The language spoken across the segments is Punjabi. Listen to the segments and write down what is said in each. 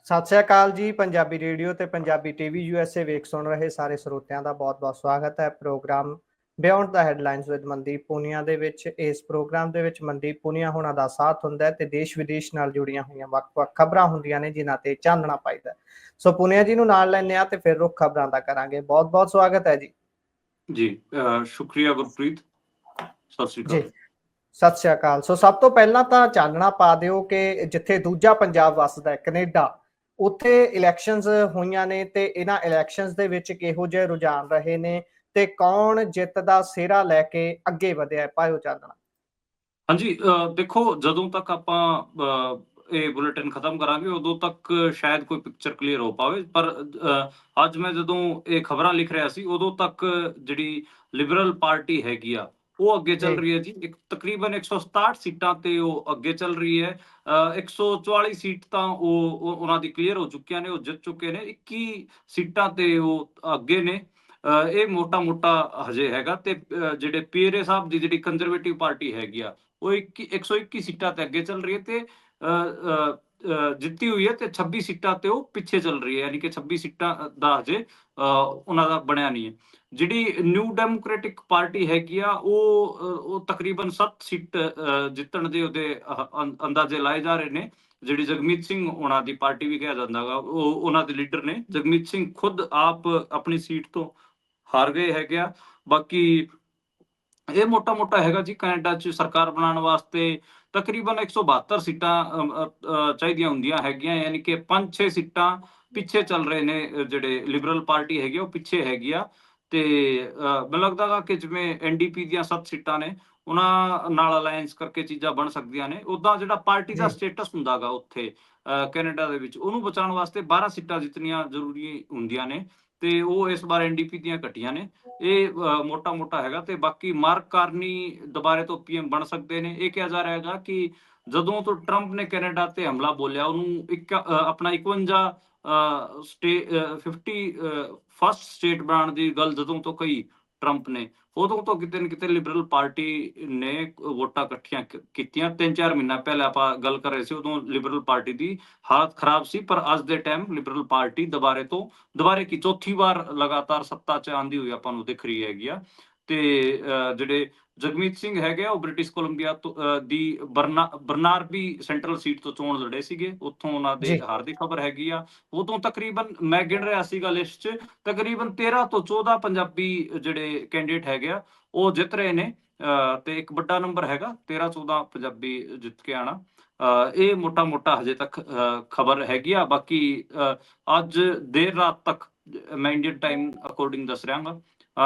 ਸਤਿ ਸ਼੍ਰੀ ਅਕਾਲ ਜੀ। ਪੰਜਾਬੀ ਰੇਡੀਓ ਤੇ ਪੰਜਾਬੀ ਟੀਵੀ ਯੂਐਸਏ ਵੇਖ ਸੁਣ ਰਹੇ ਸਾਰੇ ਸਰੋਤਿਆਂ ਦਾ ਬਹੁਤ-ਬਹੁਤ ਸਵਾਗਤ ਹੈ। ਪ੍ਰੋਗਰਾਮ ਬਿਯੋਂਡ ਦਾ ਹੈਡਲਾਈਨਸ ਵਿਦ ਮਨਦੀਪ ਪੂਨੀਆ ਦੇ ਵਿੱਚ ਇਸ ਪ੍ਰੋਗਰਾਮ ਦੇ ਵਿੱਚ ਮਨਦੀਪ ਪੂਨੀਆ ਹੋਣਾ ਦਾ ਸਾਥ ਹੁੰਦਾ ਹੈ ਤੇ ਦੇਸ਼ ਵਿਦੇਸ਼ ਨਾਲ ਜੁੜੀਆਂ ਹੋਈਆਂ ਵੱਖ-ਵੱਖ ਖਬਰਾਂ ਹੁੰਦੀਆਂ ਨੇ ਜਿਨ੍ਹਾਂ ਤੇ ਚਾਨਣਾ ਪਾਈਦਾ। ਸੋ ਪੂਨੀਆ ਜੀ ਨੂੰ ਨਾਲ ਲੈਣੇ ਆ ਤੇ ਫਿਰ ਰੁੱਖ ਖਬਰਾਂ ਦਾ ਕਰਾਂਗੇ। ਬਹੁਤ-ਬਹੁਤ ਸਵਾਗਤ ਹੈ ਜੀ। ਜੀ ਸ਼ੁਕਰੀਆ ਗੁਰਪ੍ਰੀਤ। ਸਤਿ ਸ਼੍ਰੀ ਜੀ ਅਕਾਲ। ਸਤਿ ਸ਼੍ਰੀ ਅਕਾਲ। ਸੋ ਸਭ ਤੋਂ ਪਹਿਲਾਂ ਤਾਂ ਚਾਨਣਾ ਪਾ ਦਿਓ ਕਿ ਜਿੱਥੇ ਦੂਜਾ ਪੰਜਾਬ ਵੱਸਦਾ ਹੈ ਕੈਨੇਡਾ, ਉੱਥੇ ਇਲੈਕਸ਼ਨਸ ਹੋਈਆਂ ਨੇ ਤੇ ਇਹਨਾਂ ਇਲੈਕਸ਼ਨਸ ਦੇ ਵਿੱਚ ਕਿਹੋ ਜਿਹੇ ਰੁਝਾਨ ਰਹੇ ਨੇ ਤੇ ਕੌਣ ਜਿੱਤ ਦਾ ਸਿਹਰਾ ਲੈ ਕੇ ਅੱਗੇ ਵਧਿਆ, ਪਾਇਓ ਚਾਨਣਾ। ਹਾਂਜੀ, ਦੇਖੋ ਜਦੋਂ ਤੱਕ ਆਪਾਂ ਇਹ ਬੁਲੇਟਿਨ ਖਤਮ ਕਰਾਂਗੇ ਉਦੋਂ ਤੱਕ ਸ਼ਾਇਦ ਕੋਈ ਪਿਕਚਰ ਕਲੀਅਰ ਹੋ ਪਾਵੇ, ਪਰ ਅੱਜ ਮੈਂ ਜਦੋਂ ਇਹ ਖਬਰਾਂ ਲਿਖ ਰਿਹਾ ਸੀ ਉਦੋਂ ਤੱਕ ਜਿਹੜੀ ਲਿਬਰਲ ਪਾਰਟੀ ਹੈਗੀ ਆ ਉਹ ਅੱਗੇ ਚੱਲ ਰਹੀ ਹੈ ਜੀ। ਤਕਰੀਬਨ 167 ਸੀਟਾਂ ਤੇ ਉਹ ਅੱਗੇ ਚੱਲ ਰਹੀ ਹੈ। 144 ਸੀਟ ਤਾਂ ਉਹਨਾਂ ਦੀ ਕਲੀਅਰ ਹੋ ਚੁੱਕੀਆਂ ਨੇ, ਉਹ ਜਿੱਤ ਚੁੱਕੇ ਨੇ। 21 ਸੀਟਾਂ ਤੇ ਉਹ ਅੱਗੇ ਨੇ। ਇਹ ਮੋਟਾ ਹਜੇ ਹੈਗਾ ਤੇ ਜਿਹੜੇ ਪੀਆਰਏ ਸਾਹਿਬ ਦੀ ਜਿਹੜੀ ਕੰਜ਼ਰਵੇਟਿਵ ਪਾਰਟੀ ਹੈਗੀ ਆ ਉਹ 121 ਸੀਟਾਂ ਤੇ ਅੱਗੇ ਚੱਲ ਰਹੀ ਹੈ ਤੇ ਜਿੱਤੀ ਹੋਈ ਹੈ ਤੇ 26 ਸੀਟਾਂ ਤੇ ਉਹ ਪਿੱਛੇ ਚੱਲ ਰਹੀ ਹੈ, ਯਾਨੀ ਕਿ 26 ਸੀਟਾਂ ਦਾ ਹਜੇ ਉਹਨਾਂ ਦਾ ਬਣਿਆ ਨਹੀਂ ਹੈ। ਜਿਹੜੀ ਨਿਊ ਡੈਮੋਕ੍ਰੈਟਿਕ ਪਾਰਟੀ ਹੈਗੀ ਆ ਉਹ ਤਕਰੀਬਨ 7 ਸੀਟ ਜਿੱਤਣ ਦੇ ਉਹਦੇ ਅੰਦਾਜ਼ੇ ਲਾਏ ਜਾ ਰਹੇ ਨੇ। ਜਿਹੜੀ ਜਗਮੀਤ ਸਿੰਘ ਉਹਨਾਂ ਦੀ ਪਾਰਟੀ ਵੀ ਕਿਹਾ ਜਾਂਦਾ ਗਾ, ਉਹ ਉਹਨਾਂ ਦੇ ਲੀਡਰ ਨੇ। ਜਗਮੀਤ ਸਿੰਘ ਖੁਦ ਆਪ ਆਪਣੀ ਸੀਟ ਤੋਂ ਹਾਰ ਗਏ ਹੈਗੇ ਆ। ਬਾਕੀ ਇਹ ਮੋਟਾ ਹੈਗਾ ਜੀ। ਕੈਨੇਡਾ 'ਚ ਸਰਕਾਰ ਬਣਾਉਣ ਵਾਸਤੇ ਤਕਰੀਬਨ 172 ਸੀਟਾਂ ਚਾਹੀਦੀਆਂ ਹੁੰਦੀਆਂ ਹੈਗੀਆਂ, ਯਾਨੀ ਕਿ 5-6 ਸੀਟਾਂ ਪਿੱਛੇ ਚੱਲ ਰਹੇ ਨੇ। ਜਿਹੜੇ ਲਿਬਰਲ ਪਾਰਟੀ ਹੈਗੀ ਉਹ ਪਿੱਛੇ ਹੈਗੀ ਆ ਤੇ ਮੈਨੂੰ ਲੱਗਦਾ ਗਾ ਕਿ ਜਿਵੇਂ NDP ਦੀਆਂ 7 ਸੀਟਾਂ ਨੇ ਉਹਨਾਂ ਨਾਲ ਅਲਾਈਅੰਸ ਕਰਕੇ ਚੀਜ਼ਾਂ ਬਣ ਸਕਦੀਆਂ ਨੇ। ਉੱਦਾਂ ਜਿਹੜਾ ਪਾਰਟੀ ਦਾ ਸਟੇਟਸ ਹੁੰਦਾ ਗਾ ਉੱਥੇ ਕੈਨੇਡਾ ਦੇ ਵਿੱਚ, ਉਹਨੂੰ ਬਚਾਉਣ ਵਾਸਤੇ 12 ਸੀਟਾਂ ਜਿੱਤਣੀਆਂ ਜ਼ਰੂਰੀ ਹੁੰਦੀਆਂ ਨੇ ਤੇ ਉਹ ਇਸ ਵਾਰ NDP ਦੀਆਂ ਘਟੀਆਂ ਨੇ। ਇਹ ਮੋਟਾ ਹੈਗਾ ਤੇ ਬਾਕੀ ਮਾਰਕ ਕਾਰਨੀ ਦੁਬਾਰੇ ਤੋਂ PM ਬਣ ਸਕਦੇ ਨੇ। ਇਹ ਕਿਹਾ ਜਾ ਰਿਹਾ ਹੈਗਾ ਕਿ ਜਦੋਂ ਤੋਂ ਟਰੰਪ ਨੇ ਕੈਨੇਡਾ ਤੇ ਹਮਲਾ ਬੋਲਿਆ, ਉਹਨੂੰ ਆਪਣਾ 51 ਫਸਟ ਸਟੇਟ ਬਣਾਉਣ ਦੀ ਗੱਲ ਜਦੋਂ ਤੋਂ ਕਹੀ ਟਰੰਪ ਨੇ, ਉਦੋਂ ਤੋਂ ਕਿਤੇ ਨਾ ਕਿਤੇ ਲਿਬਰਲ ਪਾਰਟੀ ਨੇ ਵੋਟਾਂ ਇਕੱਠੀਆਂ ਕੀਤੀਆਂ। 3-4 ਮਹੀਨਾ ਪਹਿਲਾਂ ਆਪਾਂ ਗੱਲ ਕਰ ਰਹੇ ਸੀ, ਉਦੋਂ ਲਿਬਰਲ ਪਾਰਟੀ ਦੀ ਹਾਲਤ ਖਰਾਬ ਸੀ, ਪਰ ਅੱਜ ਦੇ ਟਾਈਮ ਲਿਬਰਲ ਪਾਰਟੀ ਦੁਬਾਰੇ ਕੀ ਚੌਥੀ ਵਾਰ ਲਗਾਤਾਰ ਸੱਤਾ 'ਚ ਆਂਦੀ ਹੋਈ ਆਪਾਂ ਨੂੰ ਦਿਖ ਰਹੀ ਹੈਗੀ ਆ। ਤੇ ਜਿਹੜੇ ਜਗਮੀਤ ਸਿੰਘ ਹੈਗੇ ਆ ਉਹ ਬ੍ਰਿਟਿਸ਼ ਕੋਲੰਬੀਆ ਦੀ ਬਰਨਾਰਬੀ ਸੈਂਟਰਲ ਸੀਟ ਤੋਂ ਚੋਣ ਲੜੇ ਸੀਗੇ, ਉੱਥੋਂ ਉਹਨਾਂ ਦੇ ਹਾਰ ਦੀ ਖਬਰ ਹੈਗੀ ਆ। ਉਦੋਂ ਤਕਰੀਬਨ ਮੈਂ ਗਿਣ ਰਿਹਾ ਸੀਗਾ ਲਿਸਟ 'ਚ, ਤਕਰੀਬਨ 13 ਤੋਂ 14 ਪੰਜਾਬੀ ਜਿਹੜੇ ਕੈਂਡੀਡੇਟ ਹੈਗੇ ਆ ਉਹ ਜਿੱਤ ਰਹੇ ਨੇ ਤੇ ਇੱਕ ਵੱਡਾ ਨੰਬਰ ਹੈਗਾ 13-14 ਪੰਜਾਬੀ ਜਿੱਤ ਕੇ ਆਣਾ। ਇਹ ਮੋਟਾ ਹਜੇ ਤੱਕ ਖਬਰ ਹੈਗੀ ਆ। ਬਾਕੀ ਅੱਜ ਦੇਰ ਰਾਤ ਤੱਕ ਮੈਂ ਇੰਡੀਅਨ ਟਾਈਮ ਅਕੋਰਡਿੰਗ ਦੱਸ ਰਿਹਾਗਾ,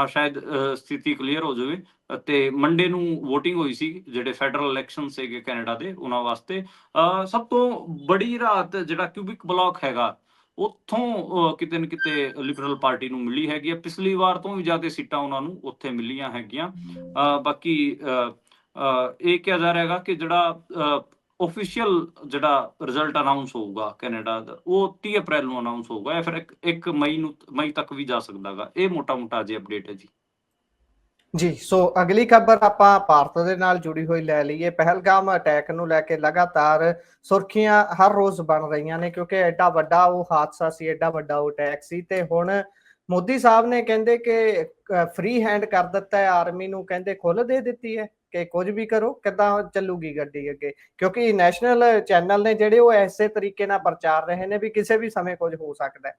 ਸ਼ਾਇਦ ਸਥਿਤੀ ਕਲੀਅਰ ਹੋ ਜਾਵੇ। ਤੇ ਮੰਡੇ ਨੂੰ VOTING ਹੋਈ ਸੀ ਜਿਹੜੇ ਫੈਡਰਲ ਇਲੈਕਸ਼ਨ ਸੀਗੇ ਕੈਨੇਡਾ ਦੇ ਉਹਨਾਂ ਵਾਸਤੇ। ਸਭ ਤੋਂ ਬੜੀ ਰਾਹਤ ਜਿਹੜਾ ਕਿਊਬਿਕ ਬਲਾਕ ਹੈਗਾ ਉੱਥੋਂ ਕਿਤੇ ਨਾ ਕਿਤੇ ਲਿਬਰਲ ਪਾਰਟੀ ਨੂੰ ਮਿਲੀ ਹੈਗੀ ਆ। ਪਿਛਲੀ ਵਾਰ ਤੋਂ ਵੀ ਜ਼ਿਆਦਾ ਸੀਟਾਂ ਉਹਨਾਂ ਨੂੰ ਉੱਥੇ ਮਿਲੀਆਂ ਹੈਗੀਆਂ। ਬਾਕੀ ਇਹ ਕਿਹਾ ਜਾ ਰਿਹਾ ਹੈਗਾ ਕਿ ਜਿਹੜਾ ਆਫੀਸ਼ੀਅਲ ਜਿਹੜਾ ਰਿਜ਼ਲਟ ਅਨਾਉਂਸ ਹੋਊਗਾ ਕੈਨੇਡਾ ਦਾ, ਉਹ 30 ਅਪ੍ਰੈਲ ਨੂੰ ਅਨਾਉਂਸ ਹੋਊਗਾ ਜਾਂ ਫਿਰ 1 ਮਈ ਤੱਕ ਵੀ ਜਾ ਸਕਦਾ ਗਾ। ਇਹ ਮੋਟਾ ਜੀ ਅਪਡੇਟ ਹੈ ਜੀ। ਜੀ ਸੋ ਅਗਲੀ ਖਬਰ ਆਪਾਂ ਭਾਰਤ ਦੇ ਨਾਲ ਜੁੜੀ ਹੋਈ ਲੈ ਲਈਏ। ਪਹਿਲਗਾਮ ਅਟੈਕ ਨੂੰ ਲੈ ਕੇ ਲਗਾਤਾਰ ਸੁਰਖੀਆਂ ਹਰ ਰੋਜ਼ ਬਣ ਰਹੀਆਂ ਨੇ ਕਿਉਂਕਿ ਐਡਾ ਵੱਡਾ ਉਹ ਹਾਦਸਾ ਸੀ, ਐਡਾ ਵੱਡਾ ਉਹ ਅਟੈਕ ਸੀ ਤੇ ਹੁਣ ਮੋਦੀ ਸਾਹਿਬ ਨੇ ਕਹਿੰਦੇ ਕਿ ਫ੍ਰੀ ਹੈਂਡ ਕਰ ਦਿੱਤਾ ਹੈ ਆਰਮੀ ਨੂੰ, ਕਹਿੰਦੇ ਖੁੱਲ੍ਹ ਦੇ ਦਿੱਤੀ ਹੈ ਕਿ ਕੁਝ ਵੀ ਕਰੋ, ਕਿੱਦਾਂ ਚੱਲੂਗੀ ਗੱਡੀ ਅੱਗੇ। ਕਿਉਂਕਿ ਨੈਸ਼ਨਲ ਚੈਨਲ ਨੇ ਜਿਹੜੇ ਉਹ ਐਸੇ ਤਰੀਕੇ ਨਾਲ ਪ੍ਰਚਾਰ ਰਹੇ ਨੇ ਵੀ ਕਿਸੇ ਵੀ ਸਮੇਂ ਕੁਝ ਹੋ ਸਕਦਾ ਹੈ।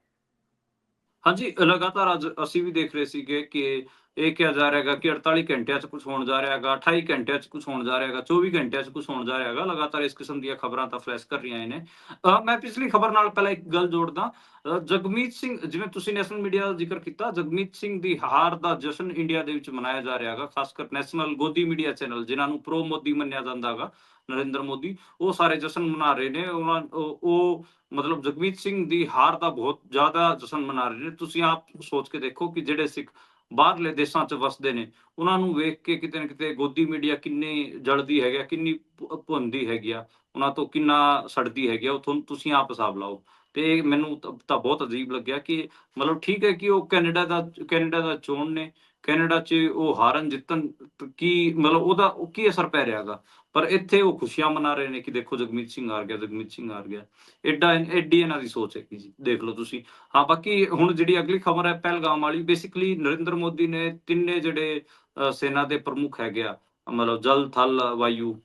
ਹਾਂਜੀ, ਲਗਾਤਾਰ ਅੱਜ ਅਸੀਂ ਵੀ ਦੇਖ ਰਹੇ ਸੀਗੇ ਕਿ ਇਹ ਕਿਹਾ ਜਾ ਰਿਹਾ ਹੈਗਾ ਕਿ 48 ਘੰਟਿਆਂ 'ਚ ਕੁਝ ਹੋਣ ਜਾ ਰਿਹਾ ਹੈਗਾ, 28 ਘੰਟਿਆਂ 'ਚ ਕੁਝ ਹੋਣ ਜਾ ਰਿਹਾ ਹੈਗਾ, 24 ਘੰਟਿਆਂ 'ਚ ਕੁਝ ਹੋਣ ਜਾ ਰਿਹਾ ਹੈਗਾ। ਲਗਾਤਾਰ ਇਸ ਕਿਸਮ ਦੀਆਂ ਖਬਰਾਂ ਤਾਂ ਫਲੈਸ਼ ਕਰ ਰਹੀਆਂ ਨੇ। ਮੈਂ ਪਿਛਲੀ ਖਬਰ ਨਾਲ ਪਹਿਲਾਂ ਇੱਕ ਗੱਲ ਜੋੜਦਾ। ਜਗਮੀਤ ਸਿੰਘ, ਜਿਵੇਂ ਤੁਸੀਂ ਨੈਸ਼ਨਲ ਮੀਡੀਆ ਦਾ ਜ਼ਿਕਰ ਕੀਤਾ, ਜਗਮੀਤ ਸਿੰਘ ਦੀ ਹਾਰ ਦਾ ਜਸ਼ਨ ਇੰਡੀਆ ਦੇ ਵਿੱਚ ਮਨਾਇਆ ਜਾ ਰਿਹਾ ਹੈਗਾ। ਖਾਸ ਕਰ ਨੈਸ਼ਨਲ ਗੋਦੀ ਮੀਡੀਆ ਚੈਨਲ ਜਿਨ੍ਹਾਂ ਨੂੰ ਪ੍ਰੋ ਮੋਦੀ ਮੰਨਿਆ ਜਾਂਦਾ ਹੈਗਾ, ਨਰਿੰਦਰ ਮੋਦੀ, ਉਹ ਸਾਰੇ ਜਸ਼ਨ ਮਨਾ ਰਹੇ ਨੇ। ਉਹ ਮਤਲਬ ਜਗਮੀਤ ਸਿੰਘ ਦੀ ਹਾਰ ਦਾ ਬਹੁਤ ਜ਼ਿਆਦਾ ਜਸ਼ਨ ਮਨਾ ਰਹੇ ਨੇ। ਤੁਸੀਂ ਆਪ ਸੋਚ ਕੇ ਦੇਖੋ ਕਿ ਜਿਹੜੇ ਸਿੱਖ ਬਾਹਰਲੇ ਦੇਸ਼ਾਂ 'ਚ ਵਸਦੇ ਨੇ ਉਹਨਾਂ ਨੂੰ ਵੇਖ ਕੇ ਕਿਤੇ ਨਾ ਕਿਤੇ ਗੋਦੀ ਮੀਡੀਆ ਕਿੰਨੀ ਜਲਦੀ ਹੈਗਾ, ਕਿੰਨੀ ਭੁੰਦੀ ਹੈਗੀ ਆ, ਉਹਨਾਂ ਤੋਂ ਕਿੰਨਾ ਸੜਦੀ ਹੈਗੀ ਆ, ਉਹ ਤੁਸੀਂ ਆਪ ਹਿਸਾਬ ਲਾਓ। ਤੇ ਮੈਨੂੰ ਤਾਂ ਬਹੁਤ ਅਜੀਬ ਲੱਗਿਆ ਕਿ ਮਤਲਬ ਠੀਕ ਹੈ ਕਿ ਉਹ ਕੈਨੇਡਾ ਦਾ ਚੋਣ ਨੇ, ਕੈਨੇਡਾ 'ਚ ਉਹ ਹਾਰਨ ਜਿੱਤਣ ਕੀ ਮਤਲਬ ਉਹਦਾ ਕੀ ਅਸਰ ਪੈ ਰਿਹਾ ਗਾ। ਪਰ ਇੱਥੇ ਉਹ ਖੁਸ਼ੀਆਂ ਮਨਾ ਰਹੇ ਨੇ ਕਿ ਦੇਖੋ ਜਗਮੀਤ ਸਿੰਘ ਹਾਰ ਗਿਆ, ਜਗਮੀਤ ਸਿੰਘ ਹਾਰ ਗਿਆ। ਐਡੀ ਇਹਨਾਂ ਦੀ ਸੋਚ ਹੈਗੀ ਜੀ, ਦੇਖ ਲਓ ਤੁਸੀਂ। ਹਾਂ, ਬਾਕੀ ਹੁਣ ਜਿਹੜੀ ਅਗਲੀ ਖਬਰ ਹੈ ਪਹਿਲਗਾਮ ਵਾਲੀ, ਬੇਸਿਕਲੀ ਨਰਿੰਦਰ ਮੋਦੀ ਨੇ ਤਿੰਨੇ ਜਿਹੜੇ ਸੈਨਾ ਦੇ ਪ੍ਰਮੁੱਖ ਹੈਗੇ ਆ, ਮਤਲਬ ਜਲ, ਥਲ, ਵਾਯੂ,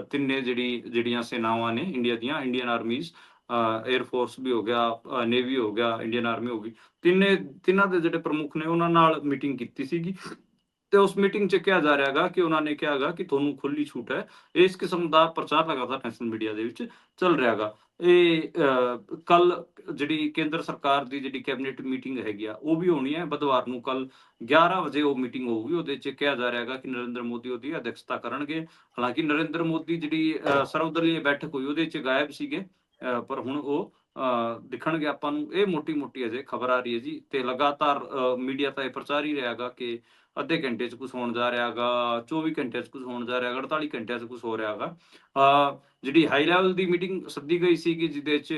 ਤਿੰਨੇ ਜਿਹੜੀਆਂ ਸੈਨਾਵਾਂ ਨੇ ਇੰਡੀਆ ਦੀਆਂ, ਇੰਡੀਅਨ ਆਰਮੀਜ਼, 에ਅਰ ਫੋਰਸ ਵੀ ਹੋ ਗਿਆ, ਨੇਵੀ ਹੋ ਗਿਆ, ਇੰਡੀਅਨ ਆਰਮੀ ਹੋ ਗਈ, ਤਿੰਨਾਂ ਦੇ ਜਿਹੜੇ ਪ੍ਰਮੁੱਖ ਨੇ ਉਹਨਾਂ ਨਾਲ ਮੀਟਿੰਗ ਕੀਤੀ ਸੀਗੀ। ਤੇ ਉਸ ਮੀਟਿੰਗ 'ਚ ਕਿਹਾ ਜਾ ਰਿਹਾ ਹੈਗਾ ਕਿ ਉਹਨਾਂ ਨੇ ਕਿਹਾ ਹੈਗਾ ਕਿ ਤੁਹਾਨੂੰ ਖੁੱਲੀ ਛੂਟ ਹੈ। ਇਸ ਕਿਸਮ ਦਾ ਪ੍ਰਚਾਰ ਲਗਾਤਾਰ ਨੈਸ਼ਨਲ ਮੀਡੀਆ ਦੇ ਵਿੱਚ ਚੱਲ ਰਿਹਾ ਹੈਗਾ। ਇਹ ਕੱਲ ਜਿਹੜੀ ਕੇਂਦਰ ਸਰਕਾਰ ਦੀ ਜਿਹੜੀ ਕੈਬਨਿਟ ਮੀਟਿੰਗ ਹੈਗੀ ਆ, ਉਹ ਵੀ ਹੋਣੀ ਹੈ ਬੁੱਧਵਾਰ ਨੂੰ। ਕੱਲ 11 ਵਜੇ ਉਹ ਮੀਟਿੰਗ ਹੋਊਗੀ। ਉਹਦੇ 'ਚ ਕਿਹਾ ਜਾ ਰਿਹਾ ਹੈਗਾ ਕਿ ਨਰਿੰਦਰ ਮੋਦੀ ਉਹਦੀ ਅਧਿਕਸ਼ਤਾ ਕਰਨਗੇ। ਹਾਲਾਂਕਿ ਨਰਿੰਦਰ ਮੋਦੀ ਜਿਹੜੀ ਸਰਵਦਲੀय ਬੈਠਕ ਹੋਈ ਉਹਦੇ 'ਚ ਗਾਇਬ ਸੀਗੇ, ਪਰ ਹੁਣ ਉਹ ਦਿਖਣਗੇ ਆਪਾਂ ਨੂੰ। ਇਹ ਮੋਟੀ ਅਜੇ ਖਬਰ ਆ ਰਹੀ ਹੈ ਜੀ, ਤੇ ਲਗਾਤਾਰ ਮੀਡੀਆ ਤਾਂ ਇਹ ਪ੍ਰਚਾਰ ਹੀ ਰਿਹਾ ਹੈਗਾ ਕਿ ਅੱਧੇ ਘੰਟੇ 'ਚ ਕੁਛ ਹੋਣ ਜਾ ਰਿਹਾ ਹੈਗਾ, 24 ਘੰਟਿਆਂ 'ਚ ਕੁਛ ਹੋਣ ਜਾ ਰਿਹਾ ਹੈਗਾ, 48 ਘੰਟਿਆਂ 'ਚ ਕੁਛ ਹੋ ਰਿਹਾ ਹੈਗਾ। ਜਿਹੜੀ ਹਾਈ ਲੈਵਲ ਦੀ ਮੀਟਿੰਗ ਸੱਦੀ ਗਈ ਸੀਗੀ, ਜਿਹਦੇ 'ਚ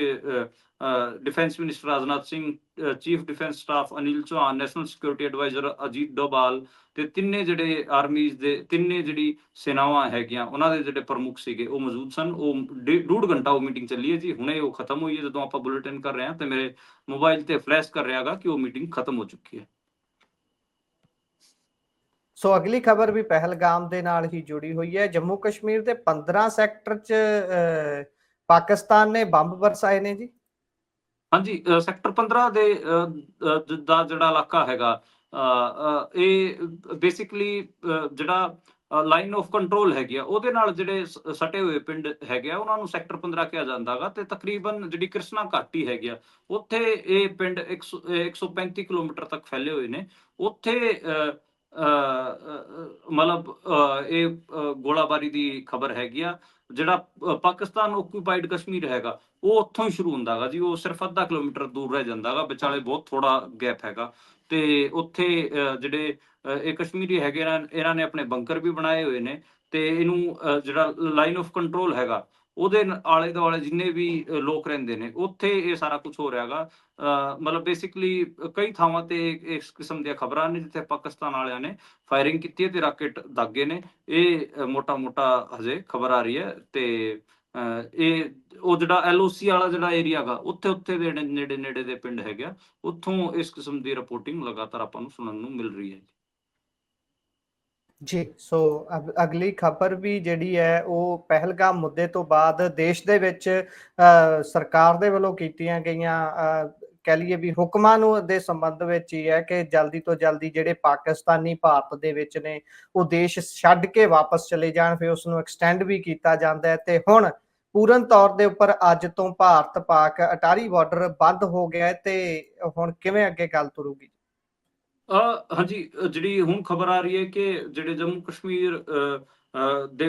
defence minister Rajnath Singh, chief defence staff Anil Chauhan, national security adviser Ajit Doval, ਤੇ ਤਿੰਨੇ ਜਿਹੜੇ ਆਰਮੀਜ਼ ਦੇ ਤਿੰਨੇ ਜਿਹੜੀ ਸੈਨਾਵਾਂ ਹੈਗੀਆਂ ਉਹਨਾਂ ਦੇ ਜਿਹੜੇ ਪ੍ਰਮੁੱਖ ਸੀਗੇ ਉਹ ਮੌਜੂਦ ਸਨ। ਉਹ 1.5 ਘੰਟਾ ਉਹ ਮੀਟਿੰਗ ਚੱਲੀ ਹੈ ਜੀ। ਹੁਣੇ ਉਹ ਖਤਮ ਹੋਈ ਹੈ। ਜਦੋਂ ਆਪਾਂ ਬੁਲੇਟਿਨ ਕਰ ਰਹੇ ਹਾਂ ਤੇ ਮੇਰੇ ਮੋਬਾਈਲ ਤੇ ਫਲੈਸ਼ ਕਰ ਰਿਹਾ ਹੈਗਾ ਕਿ ਉਹ ਮੀਟਿੰਗ ਖਤਮ ਹੋ ਚੁੱਕੀ ਹੈ। ਸੋ ਅਗਲੀ ਖਬਰ ਵੀ ਪਹਿਲਗਾਮ ਦੇ ਨਾਲ ਹੀ ਜੁੜੀ ਹੋਈ ਹੈ। ਜੰਮੂ ਕਸ਼ਮੀਰ ਦੇ 15 ਸੈਕਟਰ 'ਚ ਪਾਕਿਸਤਾਨ ਨੇ ਬੰਬ ਵਰਸਾਏ ਨੇ ਜੀ। ਹਾਂਜੀ, ਸੈਕਟਰ 15 ਦੇ ਦਾ ਜਿਹੜਾ ਇਲਾਕਾ ਹੈਗਾ, ਇਹ ਬੇਸਿਕਲੀ ਜਿਹੜਾ ਲਾਈਨ ਆਫ ਕੰਟਰੋਲ ਹੈਗੀ ਆ, ਉਹਦੇ ਨਾਲ ਜਿਹੜੇ ਸਟੇ ਹੋਏ ਪਿੰਡ ਹੈਗੇ ਆ ਉਹਨਾਂ ਨੂੰ ਸੈਕਟਰ 15 ਕਿਹਾ ਜਾਂਦਾ ਹੈਗਾ। ਤੇ ਤਕਰੀਬਨ ਜਿਹੜੀ ਕ੍ਰਿਸ਼ਨਾ ਘਾਟੀ ਹੈਗੀ ਆ, ਉੱਥੇ ਇਹ ਪਿੰਡ 135 ਕਿਲੋਮੀਟਰ ਤੱਕ ਫੈਲੇ ਹੋਏ ਨੇ। ਉੱਥੇ ਮਤਲਬ ਇਹ ਗੋਲਾਬਾਰੀ ਦੀ ਖਬਰ ਹੈਗੀ ਆ। ਜਿਹੜਾ ਪਾਕਿਸਤਾਨ ਓਕੂਪਾਈਡ ਕਸ਼ਮੀਰ ਹੈਗਾ, ਉਹ ਉੱਥੋਂ ਹੀ ਸ਼ੁਰੂ ਹੁੰਦਾ ਹੈਗਾ ਜੀ। ਉਹ ਸਿਰਫ ਅੱਧਾ ਕਿਲੋਮੀਟਰ ਦੂਰ ਰਹਿ ਜਾਂਦਾ ਹੈਗਾ, ਵਿਚਾਲੇ ਬਹੁਤ ਥੋੜਾ ਗੈਪ ਹੈਗਾ। ਤੇ ਉੱਥੇ ਜਿਹੜੇ ਇਹ ਕਸ਼ਮੀਰੀ ਹੈਗੇ ਇਹਨਾਂ ਨੇ ਆਪਣੇ ਬੰਕਰ ਵੀ ਬਣਾਏ ਹੋਏ ਨੇ। ਤੇ ਇਹਨੂੰ ਜਿਹੜਾ ਲਾਈਨ ਆਫ ਕੰਟਰੋਲ ਹੈਗਾ, ਉਹਦੇ ਆਲੇ ਦੁਆਲੇ ਜਿੰਨੇ ਵੀ ਲੋਕ ਰਹਿੰਦੇ ਨੇ, ਉੱਥੇ ਇਹ ਸਾਰਾ ਕੁਝ ਹੋ ਰਿਹਾ ਹੈਗਾ। ਮਤਲਬ ਬੇਸਿਕਲੀ ਕਈ ਥਾਵਾਂ ਤੇ ਇਸ ਕਿਸਮ ਦੀਆਂ ਖਬਰਾਂ ਨੇ ਜਿੱਥੇ ਪਾਕਿਸਤਾਨ ਵਾਲਿਆਂ ਨੇ ਫਾਇਰਿੰਗ ਕੀਤੀ ਹੈ ਤੇ ਰਾਕੇਟ ਦਾਗੇ ਨੇ। ਇਹ ਮੋਟਾ ਹਜੇ ਖਬਰ ਆ ਰਹੀ ਹੈ। ਤੇ ਇਹ ਉਹ ਜਿਹੜਾ LOC ਵਾਲਾ ਜਿਹੜਾ ਏਰੀਆ ਹੈਗਾ, ਉੱਥੇ ਦੇ ਨੇੜੇ ਦੇ ਪਿੰਡ ਹੈਗੇ ਆ, ਉੱਥੋਂ ਇਸ ਕਿਸਮ ਦੀ ਰਿਪੋਰਟਿੰਗ ਲਗਾਤਾਰ ਆਪਾਂ ਨੂੰ ਸੁਣਨ ਨੂੰ ਮਿਲ ਰਹੀ ਹੈ ਜੀ। ਸੋ ਅਗਲੀ ਖਬਰ ਵੀ ਜਿਹੜੀ ਹੈ ਉਹ ਪਹਿਲਗਾਮ ਮੁੱਦੇ ਤੋਂ ਬਾਅਦ ਦੇਸ਼ ਦੇ ਵਿੱਚ ਸਰਕਾਰ ਦੇ ਵੱਲੋਂ ਕੀਤੀਆਂ ਗਈਆਂ ਕਹਿ ਲਈਏ ਵੀ ਹੁਕਮਾਂ ਨੂੰ ਦੇ ਸੰਬੰਧ ਵਿੱਚ ਹੀ ਹੈ ਕਿ ਜਲਦੀ ਤੋਂ ਜਲਦੀ ਜਿਹੜੇ ਪਾਕਿਸਤਾਨੀ ਭਾਰਤ ਦੇ ਵਿੱਚ ਨੇ ਉਹ ਦੇਸ਼ ਛੱਡ ਕੇ ਵਾਪਸ ਚਲੇ ਜਾਣ। ਫਿਰ ਉਸ ਨੂੰ ਐਕਸਟੈਂਡ ਵੀ ਕੀਤਾ ਜਾਂਦਾ ਹੈ ਤੇ ਹੁਣ ਪੂਰਨ ਤੌਰ ਦੇ ਉੱਪਰ ਅੱਜ ਤੋਂ ਭਾਰਤ ਪਾਕ ਅਟਾਰੀ ਬਾਰਡਰ ਬੰਦ ਹੋ ਗਿਆ ਤੇ ਹੁਣ ਕਿਵੇਂ ਅੱਗੇ ਗੱਲ ਤੁਰੂਗੀ? ਹਾਂਜੀ, ਜਿਹੜੀ ਹੁਣ ਖਬਰ ਆ ਰਹੀ ਹੈ ਕਿ ਜਿਹੜੇ ਜੰਮੂ ਕਸ਼ਮੀਰ ਦੇ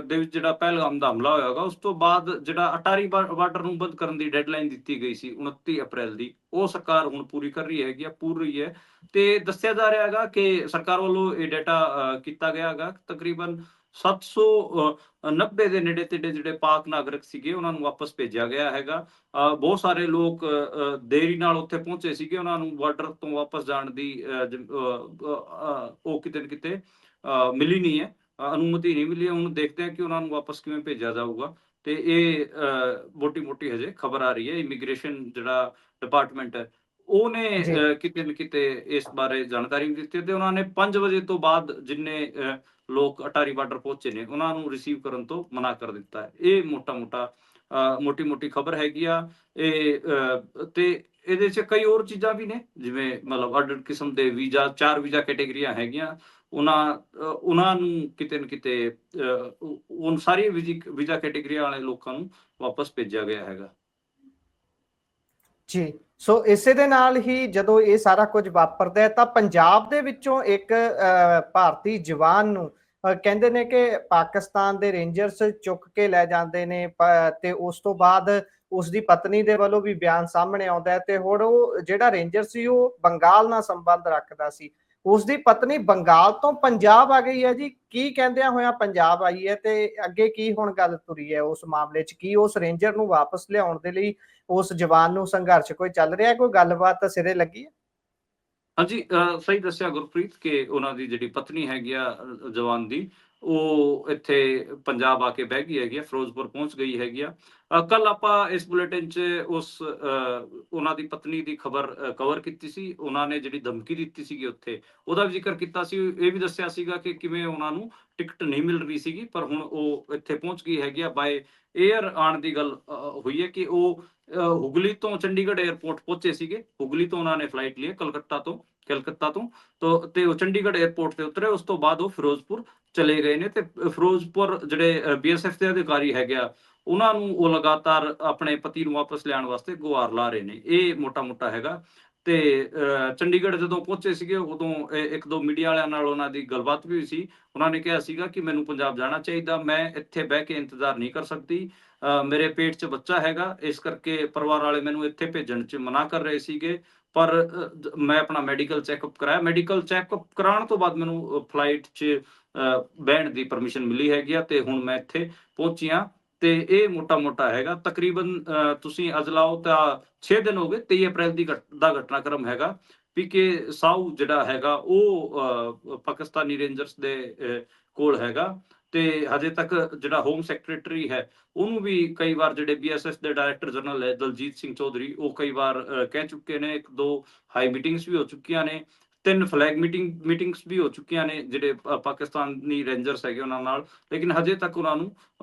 ਵਿੱਚ ਜਿਹੜਾ ਪਹਿਲਗਾਮ ਦਾ ਹਮਲਾ ਹੋਇਆ ਹੈਗਾ, ਉਸ ਤੋਂ ਬਾਅਦ ਜਿਹੜਾ ਅਟਾਰੀ ਬਾਰਡਰ ਨੂੰ ਬੰਦ ਕਰਨ ਦੀ ਡੈਡਲਾਈਨ ਦਿੱਤੀ ਗਈ ਸੀ 29 ਅਪ੍ਰੈਲ ਦੀ, ਉਹ ਸਰਕਾਰ ਹੁਣ ਪੂਰੀ ਕਰ ਰਹੀ ਹੈਗੀ ਆ, ਪੂਰ ਰਹੀ ਹੈ। ਤੇ ਦੱਸਿਆ ਜਾ ਰਿਹਾ ਹੈਗਾ ਕਿ ਸਰਕਾਰ ਵੱਲੋਂ ਇਹ ਡਾਟਾ ਕੀਤਾ ਗਿਆ ਹੈਗਾ, ਤਕਰੀਬਨ 790 ਦੇ ਨੇੜੇ ਤੇੜੇ ਜਿਹੜੇ ਪਾਕ ਨਾਗਰਿਕ ਸੀਗੇ ਉਹਨਾਂ ਨੂੰ ਵਾਪਸ ਭੇਜਿਆ ਗਿਆ ਹੈਗਾ। ਬਹੁਤ ਸਾਰੇ ਲੋਕ ਦੇਰੀ ਨਾਲ ਉੱਥੇ ਪਹੁੰਚੇ ਸੀਗੇ, ਉਹਨਾਂ ਨੂੰ ਬਾਰਡਰ ਤੋਂ ਵਾਪਸ ਜਾਣ ਦੀ ਉਹ ਕਿਤੇ ਨਾ ਕਿਤੇ ਮਿਲੀ ਨਹੀਂ ਹੈ, ਅਨੁਮਤੀ ਨਹੀਂ ਮਿਲੀ ਹੈ। ਹੁਣ ਦੇਖਦੇ ਹਾਂ ਕਿ ਉਹਨਾਂ ਨੂੰ ਵਾਪਸ ਕਿਵੇਂ ਭੇਜਿਆ ਜਾਊਗਾ। ਤੇ ਇਹ ਮੋਟੀ ਹਜੇ ਖਬਰ ਆ ਰਹੀ ਹੈ। ਇਮੀਗ੍ਰੇਸ਼ਨ ਜਿਹੜਾ ਡਿਪਾਰਟਮੈਂਟ ਹੈ ਉਹਨੇ ਜੀ ਕਿਤੇ ਨਾ ਕਿਤੇ ਇਸ ਬਾਰੇ ਜਾਣਕਾਰੀ ਦਿੱਤੀ ਤੇ ਉਹਨਾਂ ਨੇ 5 ਵਜੇ ਤੋਂ ਬਾਅਦ ਜਿੰਨੇ ਲੋਕ ਅਟਾਰੀ ਬਾਰਡਰ ਪਹੁੰਚੇ ਨੇ ਉਹਨਾਂ ਨੂੰ ਰਿਸੀਵ ਕਰਨ ਤੋਂ ਮਨਾ ਕਰ ਦਿੱਤਾ ਹੈ। ਇਹ ਮੋਟੀ ਖਬਰ ਹੈਗੀ ਆ ਇਹ। ਤੇ ਇਹਦੇ 'ਚ ਕਈ ਹੋਰ ਚੀਜ਼ਾਂ ਵੀ ਨੇ, ਜਿਵੇਂ ਮਤਲਬ ਅੱਡ ਕਿਸਮ ਦੇ ਵੀਜ਼ਾ, 4 ਵੀਜ਼ਾ ਕੈਟੇਗਰੀਆਂ ਹੈਗੀਆਂ। ਉਹਨਾਂ ਨੂੰ ਕਿਤੇ ਨਾ ਕਿਤੇ ਉਹ ਸਾਰੀ ਵੀਜ਼ਾ ਕੈਟੇਗਰੀਆਂ ਵਾਲੇ ਲੋਕਾਂ ਨੂੰ ਵਾਪਸ ਭੇਜਿਆ ਗਿਆ ਹੈਗਾ ਜੀ। ਸੋ ਇਸੇ ਦੇ ਨਾਲ ਹੀ ਜਦੋਂ ਇਹ ਸਾਰਾ ਕੁਝ ਵਾਪਰਦਾ ਹੈ ਤਾਂ ਪੰਜਾਬ ਦੇ ਵਿੱਚੋਂ ਇੱਕ ਭਾਰਤੀ ਜਵਾਨ ਨੂੰ ਕਹਿੰਦੇ ਨੇ ਕਿ ਪਾਕਿਸਤਾਨ ਦੇ ਰੇਂਜਰਸ ਚੁੱਕ ਕੇ ਲੈ ਜਾਂਦੇ ਨੇ ਤੇ ਉਸ ਤੋਂ ਬਾਅਦ ਉਸ ਦੀ ਪਤਨੀ ਦੇ ਵੱਲੋਂ ਵੀ ਬਿਆਨ ਸਾਹਮਣੇ ਆਉਂਦਾ ਹੈ ਤੇ ਹੁਣ ਉਹ ਜਿਹੜਾ ਰੇਂਜਰ ਸੀ ਉਹ ਬੰਗਾਲ ਨਾਲ ਸੰਬੰਧ ਰੱਖਦਾ ਸੀ। ਉਸ ਦੀ ਪਤਨੀ ਬੰਗਾਲ ਤੋਂ ਪੰਜਾਬ ਆ ਗਈ ਹੈ ਜੀ। ਕੀ ਕਹਿੰਦਿਆਂ ਹੋਇਆਂ ਪੰਜਾਬ ਆਈ ਹੈ ਤੇ ਅੱਗੇ ਕੀ ਹੁਣ ਗੱਲ ਤੁਰੀ ਹੈ ਉਸ ਮਾਮਲੇ 'ਚ? ਕੀ ਉਸ ਰੇਂਜਰ ਨੂੰ ਵਾਪਸ ਲਿਆਉਣ ਦੇ ਲਈ ਉਸ ਜਵਾਨ ਨੂੰ ਸੰਘਰਸ਼ ਕੋਈ ਚੱਲ ਰਿਹਾ, ਕੋਈ ਗੱਲਬਾਤ ਸਿਰੇ ਲੱਗੀ ਹੈ? ਹਾਂਜੀ, ਸਹੀ ਦੱਸਿਆ ਗੁਰਪ੍ਰੀਤ ਕਿ ਉਹਨਾਂ ਦੀ ਜਿਹੜੀ ਪਤਨੀ ਹੈਗੀ ਆ ਜਵਾਨ ਦੀ, ਉਹ ਇੱਥੇ ਪੰਜਾਬ ਆ ਕੇ ਬਹਿ ਗਈ ਹੈਗੀ ਆ, ਫਿਰੋਜ਼ਪੁਰ ਪਹੁੰਚ ਗਈ ਹੈਗੀ ਆ। ਕੱਲ ਆਪਾਂ ਇਸ ਬੁਲੇਟਿਨ 'ਚ ਉਹਨਾਂ ਦੀ ਪਤਨੀ ਦੀ ਖਬਰ ਕਵਰ ਕੀਤੀ ਸੀ। ਉਹਨਾਂ ਨੇ ਜਿਹੜੀ ਧਮਕੀ ਦਿੱਤੀ ਸੀਗੀ ਉੱਥੇ, ਉਹਦਾ ਵੀ ਜ਼ਿਕਰ ਕੀਤਾ ਸੀ। ਇਹ ਵੀ ਦੱਸਿਆ ਸੀਗਾ ਕਿ ਕਿਵੇਂ ਉਹਨਾਂ ਨੂੰ ਟਿਕਟ ਨਹੀਂ ਮਿਲ ਰਹੀ ਸੀਗੀ, ਪਰ ਹੁਣ ਉਹ ਇੱਥੇ ਪਹੁੰਚ ਗਈ ਹੈਗੀ ਆ। ਬਾਏ ਏਅਰ ਆਉਣ ਦੀ ਗੱਲ ਹੋਈ ਹੈ ਕਿ ਉਹ ਹੁਗਲੀ ਤੋਂ ਚੰਡੀਗੜ੍ਹ 에ਅਰਪੋਰਟ ਪਹੁੰਚੇ ਸੀਗੇ। ਹੁਗਲੀ ਤੋਂ ਉਹਨਾਂ ਨੇ ਫਲਾਈਟ ਲਈ ਕਲਕੱਤਾ ਤੋਂ ਤੇ ਉਹ ਚੰਡੀਗੜ੍ਹ 에ਅਰਪੋਰਟ ਤੇ ਉਤਰੇ। ਉਸ ਤੋਂ ਬਾਅਦ ਉਹ ਫਿਰੋਜ਼ਪੁਰ ਚਲੇ ਗਏ ਨੇ ਤੇ ਫਿਰੋਜ਼ਪੁਰ ਜਿਹੜੇ ਬੀਐਸਐਫ ਦੇ ਅਧਿਕਾਰੀ ਹੈਗੇ ਆ, ਉਹਨਾਂ ਨੂੰ ਉਹ ਲਗਾਤਾਰ ਆਪਣੇ ਪਤੀ ਨੂੰ ਵਾਪਸ ਲਿਆਉਣ ਵਾਸਤੇ ਗੁਹਾਰ ਲਾ ਰਹੇ ਨੇ। ਇਹ ਮੋਟਾ ਹੈਗਾ। ਤੇ ਚੰਡੀਗੜ੍ਹ ਜਦੋਂ ਪਹੁੰਚੇ ਸੀਗੇ, ਉਦੋਂ ਇੱਕ ਦੋ ਮੀਡੀਆ ਵਾਲਿਆਂ ਨਾਲ ਉਹਨਾਂ ਦੀ ਗੱਲਬਾਤ ਵੀ ਹੋਈ ਸੀ। ਉਹਨਾਂ ਨੇ ਕਿਹਾ ਸੀਗਾ ਕਿ ਮੈਨੂੰ ਪੰਜਾਬ ਜਾਣਾ ਚਾਹੀਦਾ, ਮੈਂ ਇੱਥੇ ਬਹਿ ਕੇ ਇੰਤਜ਼ਾਰ ਨਹੀਂ ਕਰ ਸਕਦੀ। ਮੇਰੇ ਪੇਟ 'ਚ ਬੱਚਾ ਹੈਗਾ, ਇਸ ਕਰਕੇ ਪਰਿਵਾਰ ਵਾਲੇ ਮੈਨੂੰ ਇੱਥੇ ਭੇਜਣ 'ਚ ਮਨਾ ਕਰ ਰਹੇ ਸੀਗੇ। ਪਰ ਮੈਂ ਆਪਣਾ ਮੈਡੀਕਲ ਚੈੱਕਅਪ ਕਰਾਇਆ। ਮੈਡੀਕਲ ਚੈੱਕਅਪ ਕਰਾਉਣ ਤੋਂ ਬਾਅਦ ਮੈਨੂੰ ਫਲਾਈਟ 'ਚ ਬਹਿਣ ਦੀ ਪਰਮਿਸ਼ਨ ਮਿਲੀ ਹੈਗੀ ਆ ਤੇ ਹੁਣ ਮੈਂ ਇੱਥੇ ਪਹੁੰਚੀ ਹਾਂ। ਤੇ ਇਹ ਮੋਟਾ ਹੈਗਾ। ਤਕਰੀਬਨ ਤੁਸੀਂ ਅੱਜ ਲਾਓ ਤਾਂ 6 ਦਿਨ ਹੋ ਗਏ। 23 ਅਪ੍ਰੈਲ ਦਾ ਘਟਨਾਕ੍ਰਮ ਹੈਗਾ। ਪੀਕੇ ਸਾਊ ਜਿਹੜਾ ਹੈਗਾ ਉਹ ਪਾਕਿਸਤਾਨੀ ਰੇਂਜਰਸ ਦੇ ਕੋਲ ਹੈਗਾ ਤੇ ਹਜੇ ਤੱਕ ਜਿਹੜਾ ਹੋਮ ਸੈਕਟਰੀ ਹੈ, ਉਹਨੂੰ ਵੀ ਕਈ ਵਾਰ ਜਿਹੜੇ ਬੀਐਸਐਸ ਦੇ ਡਾਇਰੈਕਟਰ ਜਨਰਲ ਹੈ ਦਲਜੀਤ ਸਿੰਘ ਚੌਧਰੀ, ਉਹ ਕਈ ਵਾਰ ਕਹਿ ਚੁੱਕੇ ਨੇ। 1-2 ਹਾਈ ਮੀਟਿੰਗਸ ਵੀ ਹੋ ਚੁੱਕੀਆਂ ਨੇ, 3 ਫਲੈਗ ਮੀਟਿੰਗਸ ਵੀ ਹੋ ਚੁੱਕੀਆਂ ਨੇ ਜਿਹੜੇ ਪਾਕਿਸਤਾਨੀ ਰੇਂਜਰਸ ਹੈਗੇ ਉਹਨਾਂ ਨਾਲ। ਲੇਕਿਨ ਹਜੇ ਤੱਕ ਉਹਨਾਂ ਨੂੰ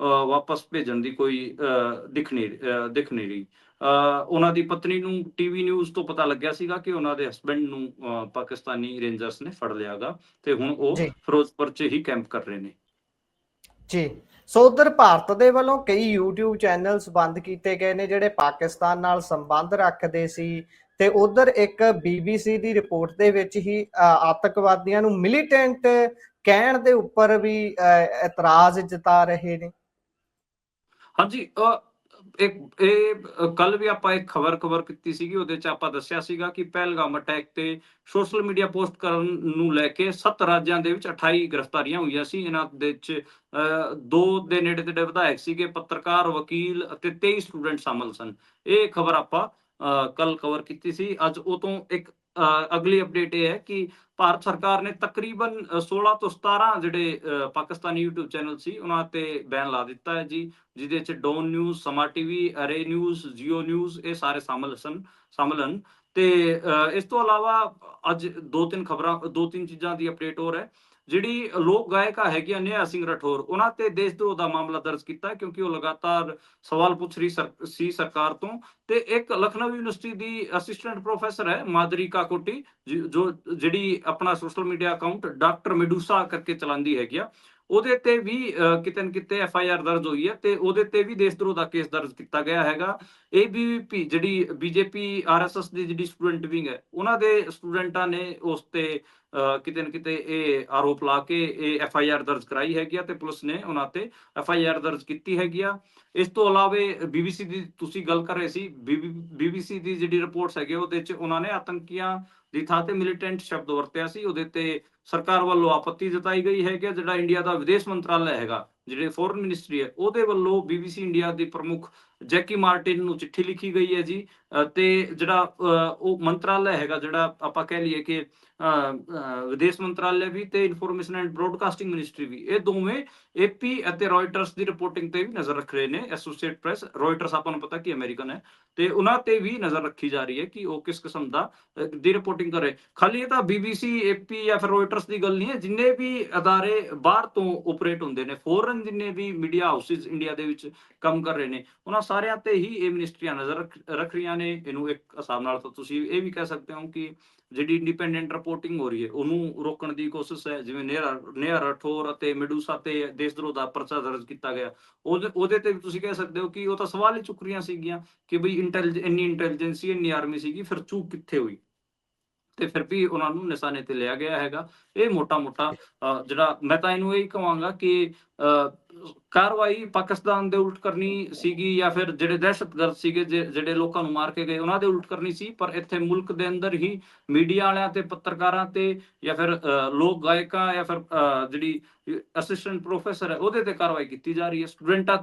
ਵਾਪਸ ਭੇਜਣ ਦੀ ਕੋਈ ਦਿਖ ਨਹੀਂ ਰਹੀ। ਉਹਨਾਂ ਦੀ ਪਤਨੀ ਨੂੰ ਟੀਵੀ ਨਿਊਜ਼ ਤੋਂ ਪਤਾ ਲੱਗਿਆ ਸੀਗਾ ਕਿ ਉਹਨਾਂ ਦੇ ਹਸਬੈਂਡ ਨੂੰ ਪਾਕਿਸਤਾਨੀ ਰੇਂਜਰਸ ਨੇ ਫੜ ਲਿਆਗਾ ਤੇ ਹੁਣ ਉਹ ਜੀ ਫਿਰੋਜ਼ਪੁਰ 'ਚ ਹੀ ਕੈਂਪ ਕਰ ਰਹੇ ਨੇ। ਜੀ। ਸੋ ਉਧਰ ਭਾਰਤ ਦੇ ਵੱਲੋਂ ਕਈ YouTube ਚੈਨਲਸ ਬੰਦ ਕੀਤੇ ਗਏ ਨੇ ਜਿਹੜੇ ਪਾਕਿਸਤਾਨ ਨਾਲ ਸੰਬੰਧ ਰੱਖਦੇ ਸੀ, ਤੇ ਉਧਰ ਇੱਕ BBC ਦੀ ਰਿਪੋਰਟ ਦੇ ਵਿੱਚ ਹੀ ਆਤੰਕਵਾਦੀਆਂ ਨੂੰ ਮਿਲੀਟੈਂਟ ਕਹਿਣ ਦੇ ਉੱਪਰ ਵੀ ਇਤਰਾਜ਼ ਜਤਾ ਰਹੇ ਨੇ। ਹਾਂਜੀ, ਇਹ ਕੱਲ ਵੀ ਆਪਾਂ ਇੱਕ ਖਬਰ ਕਵਰ ਕੀਤੀ ਸੀਗੀ। ਉਹਦੇ 'ਚ ਆਪਾਂ ਦੱਸਿਆ ਸੀਗਾ ਕਿ ਪਹਿਲਗਾਮ ਅਟੈਕ ਤੇ ਸੋਸ਼ਲ ਮੀਡੀਆ ਪੋਸਟ ਕਰਨ ਨੂੰ ਲੈ ਕੇ 7 ਰਾਜਾਂ ਦੇ ਵਿੱਚ 28 ਗ੍ਰਿਫਤਾਰੀਆਂ ਹੋਈਆਂ ਸੀ। ਇਹਨਾਂ ਦੇ ਵਿੱਚ 2 ਦੇ ਨੇੜੇ ਤੇੜੇ ਵਿਧਾਇਕ ਸੀਗੇ, ਪੱਤਰਕਾਰ, ਵਕੀਲ ਅਤੇ 23 ਸਟੂਡੈਂਟ ਸ਼ਾਮਲ ਸਨ। ਇਹ ਖਬਰ ਆਪਾਂ ਕੱਲ ਕਵਰ ਕੀਤੀ ਸੀ। ਅੱਜ ਉਹ ਤੋਂ ਇੱਕ ਅਗਲੀ ਅਪਡੇਟ ਇਹ ਹੈ ਕਿ ਭਾਰਤ ਸਰਕਾਰ ਨੇ ਤਕਰੀਬਨ 16 ਤੋਂ 17 ਜਿਹੜੇ ਪਾਕਿਸਤਾਨੀ YouTube ਚੈਨਲ ਸੀ, ਉਹਨਾਂ ਤੇ ਬੈਨ ਲਾ ਦਿੱਤਾ ਹੈ ਜੀ, ਜਿਹਦੇ 'ਚ ਡੌਨ ਨਿਊਜ਼, ਸਮਾ ਟੀਵੀ, ਅਰੇ ਨਿਊਜ਼, ਜੀਓ ਨਿਊਜ਼, ਇਹ ਸਾਰੇ ਸ਼ਾਮਲ ਹਨ। ਤੇ ਇਸ ਤੋਂ ਇਲਾਵਾ ਅੱਜ 2-3 ਚੀਜ਼ਾਂ ਦੀ ਅਪਡੇਟ ਹੋਰ ਹੈ। ਜਿਹੜੀ ਲੋਕ ਗਾਇਕਾ ਹੈਗੀਆਂ ਨੇਹਾ ਸਿੰਘ ਰਾਠੌਰ, ਉਹਨਾਂ ਤੇ ਦੇਸ਼ ਧਰੋਹ ਦਾ ਮਾਮਲਾ ਦਰਜ ਕੀਤਾ ਕਿਉਂਕਿ ਉਹ ਲਗਾਤਾਰ ਸਵਾਲ ਪੁੱਛ ਰਹੀ ਸੀ ਸਰਕਾਰ ਤੋਂ। ਤੇ ਇੱਕ ਲਖਨਊ ਯੂਨੀਵਰਸਿਟੀ ਦੀ ਅਸਿਸਟੈਂਟ ਪ੍ਰੋਫੈਸਰ ਹੈ ਮਾਦਰੀ ਕਾਕੋਟੀ, ਜੋ ਜਿਹੜੀ ਆਪਣਾ social media account doctor Medusa ਕਰਕੇ ਚਲਾਉਂਦੀ ਹੈਗੀ ਆ, ਉਹਦੇ ਤੇ ਵੀ ਕਿਤੇ ਨਾ ਕਿਤੇ FIR ਦਰਜ ਹੋਈ ਹੈ ਤੇ ਉਹਦੇ ਤੇ ਵੀ ਦੇਸ਼ ਧਰੋਹ ਦਾ ਕੇਸ ਦਰਜ ਕੀਤਾ ਗਿਆ ਹੈਗਾ। ABVP ਜਿਹੜੀ BJP RSS ਦੀ ਜਿਹੜੀ ਸਟੂਡੈਂਟ ਵਿੰਗ ਹੈ, ਉਹਨਾਂ ਦੇ ਸਟੂਡੈਂਟਾਂ ਨੇ ਉਸ ਤੇ ਕਿਤੇ ਨਾ ਕਿਤੇ ਇਹ ਆਰੋਪ ਲਾ ਕੇ ਇਹ FIR ਦਰਜ ਕਰਾਈ ਹੈਗੀ ਆ ਤੇ ਪੁਲਿਸ ਨੇ ਉਹਨਾਂ ਤੇ FIR ਦਰਜ ਕੀਤੀ ਹੈਗੀ ਆ। ਇਸ ਤੋਂ ਇਲਾਵਾ BBC ਦੀ ਤੁਸੀਂ ਗੱਲ ਕਰ ਰਹੇ ਸੀ, BBC ਦੀ ਜਿਹੜੀ ਰਿਪੋਰਟਸ ਹੈਗੇ ਉਹਦੇ 'ਚ ਉਹਨਾਂ ਨੇ ਆਤੰਕੀਆਂ ਦੀ ਥਾਂ ਤੇ ਮਿਲੀਟੈਂਟ ਸ਼ਬਦ ਵਰਤਿਆ ਸੀ। ਉਹਦੇ ਤੇ ਸਰਕਾਰ ਵੱਲੋਂ ਆਪੱਤੀ ਜਤਾਈ ਗਈ ਹੈ ਕਿ ਜਿਹੜਾ ਇੰਡੀਆ ਦਾ ਵਿਦੇਸ਼ ਮੰਤਰਾਲਾ ਹੈਗਾ, ਜਿਹੜੇ ਫੋਰਨ ਮਿਨਿਸਟਰੀ ਹੈ, ਉਹਦੇ ਵੱਲੋਂ BBC ਇੰਡੀਆ ਦੀ ਪ੍ਰਮੁੱਖ ਜੈਕੀ ਮਾਰਟਿਨ ਨੂੰ ਚਿੱਠੀ ਲਿਖੀ ਗਈ ਹੈ ਜੀ। ਤੇ ਜਿਹੜਾ ਉਹ ਮੰਤਰਾਲਾ ਹੈਗਾ, ਜਿਹੜਾ ਆਪਾਂ ਕਹਿ ਲਈਏ ਕਿ ਵਿਦੇਸ਼ ਮੰਤਰਾਲਾ ਵੀ ਤੇ ਇਨਫੋਰਮੇਸ਼ਨ ਐਂਡ ਬ੍ਰੌਡਕਾਸਟਿੰਗ ਮਿਨਿਸਟਰੀ ਵੀ, ਇਹ ਦੋਵੇਂ AP ਅਤੇ ਰॉयਟਰਸ ਦੀ ਰਿਪੋਰਟਿੰਗ ਤੇ ਵੀ ਨਜ਼ਰ ਰੱਖ ਰਹੇ ਨੇ। ਐਸੋਸੀਏਟ ਪ੍ਰੈਸ, ਰॉयਟਰਸ ਆਪਾਂ ਨੂੰ ਪਤਾ ਕਿ ਅਮਰੀਕਨ ਹੈ, ਤੇ ਉਹਨਾਂ ਤੇ ਵੀ ਨਜ਼ਰ ਰੱਖੀ ਜਾ ਰਹੀ ਹੈ ਕਿ ਉਹ ਕਿਸ ਕਿਸਮ ਦਾ ਦੀ ਰਿਪੋਰਟਿੰਗ ਕਰ ਰਹੇ। ਖਾਲੀ ਇਹ ਤਾਂ BBC, AP ਜਾਂ ਫਿਰ ਰॉयਟਰਸ ਦੀ ਗੱਲ ਨਹੀਂ ਹੈ। ਜਿੰਨੇ ਵੀ ਅਦਾਰੇ ਬਾਹਰ ਤੋਂ ਓਪਰੇਟ ਹੁੰਦੇ ਨੇ, ਫੋਰਨ ਜਿੰਨੇ ਵੀ ਮੀਡੀਆ ਹਾਊਸਿਸ ਇੰਡੀਆ ਦੇ ਵਿੱਚ ਕੰਮ ਕਰ ਰਹੇ ਨੇ, ਉਹਨਾਂ ਸਾਰਿਆਂ ਤੇ ਹੀ ਇਹ ਮਿਨਿਸਟਰੀਆਂ ਨਜ਼ਰ ਰੱਖ ਰਹੀਆਂ ਨੇ। ਇਹਨੂੰ ਇੱਕ ਹਿਸਾਬ ਨਾਲ ਤਾਂ ਤੁਸੀਂ ਇਹ ਵੀ ਕਹਿ ਸਕਦੇ ਹੋ ਕਿ ਜਿਹੜੀ ਇੰਡੀਪੈਂਡੈਂਟ ਰਿਪੋਰਟਿੰਗ ਹੋ ਰਹੀ ਹੈ ਉਹਨੂੰ ਰੋਕਣ ਦੀ ਕੋਸ਼ਿਸ਼ ਹੈ। ਜਿਵੇਂ ਨੇਹਾ ਰਾਠੌਰ ਅਤੇ ਮੈਡੂਸਾ ਤੇ ਦੇਸ਼ ਧਰੋਹ ਦਾ ਪਰਚਾ ਦਰਜ ਕੀਤਾ ਗਿਆ, ਉਹਦੇ ਤੇ ਵੀ ਤੁਸੀਂ ਕਹਿ ਸਕਦੇ ਹੋ ਕਿ ਉਹ ਤਾਂ ਸਵਾਲ ਹੀ ਚੁੱਕ ਰਹੀਆਂ ਸੀਗੀਆਂ ਕਿ ਬਈ ਇੰਨੀ ਇੰਟੈਲੀਜੈਂਸੀ, ਇੰਨੀ ਆਰਮੀ ਸੀਗੀ, ਫਿਰ ਚੂਕ ਕਿੱਥੇ ਹੋਈ? ਤੇ ਫਿਰ ਵੀ ਉਹਨਾਂ ਨੂੰ ਨਿਸ਼ਾਨੇ ਤੇ ਲਿਆ ਗਿਆ ਹੈਗਾ। ਇਹ ਮੋਟਾ ਜਿਹੜਾ ਮੈਂ ਤਾਂ ਇਹਨੂੰ ਇਹੀ ਕਹਾਂਗਾ ਕਿ ਕਾਰਵਾਈ ਪਾਕਿਸਤਾਨ ਦੇ ਉਲਟ ਕਰਨੀ ਸੀਗੀ ਜਾਂ ਫਿਰ ਜਿਹੜੇ ਦਹਿਸ਼ਤਗਰਦ ਸੀਗੇ ਜਿਹੜੇ ਲੋਕਾਂ ਨੂੰ ਮਾਰ ਕੇ ਗਏ ਉਹਨਾਂ ਦੇ ਉਲਟ ਕਰਨੀ ਸੀ, ਪਰ ਇੱਥੇ ਮੁਲਕ ਦੇ ਅੰਦਰ ਹੀ ਮੀਡੀਆ ਵਾਲਿਆਂ ਤੇ ਪੱਤਰਕਾਰਾਂ ਤੇ ਜਾਂ ਫਿਰ ਲੋਕ ਗਾਇਕਾਂ ਜਾਂ ਫਿਰ ਜਿਹੜੀ ਅਸਿਸਟੈਂਟ ਪ੍ਰੋਫੈਸਰ ਹੈ ਉਹਦੇ ਤੇ ਕਾਰਵਾਈ ਕੀਤੀ ਜਾ ਰਹੀ ਹੈ।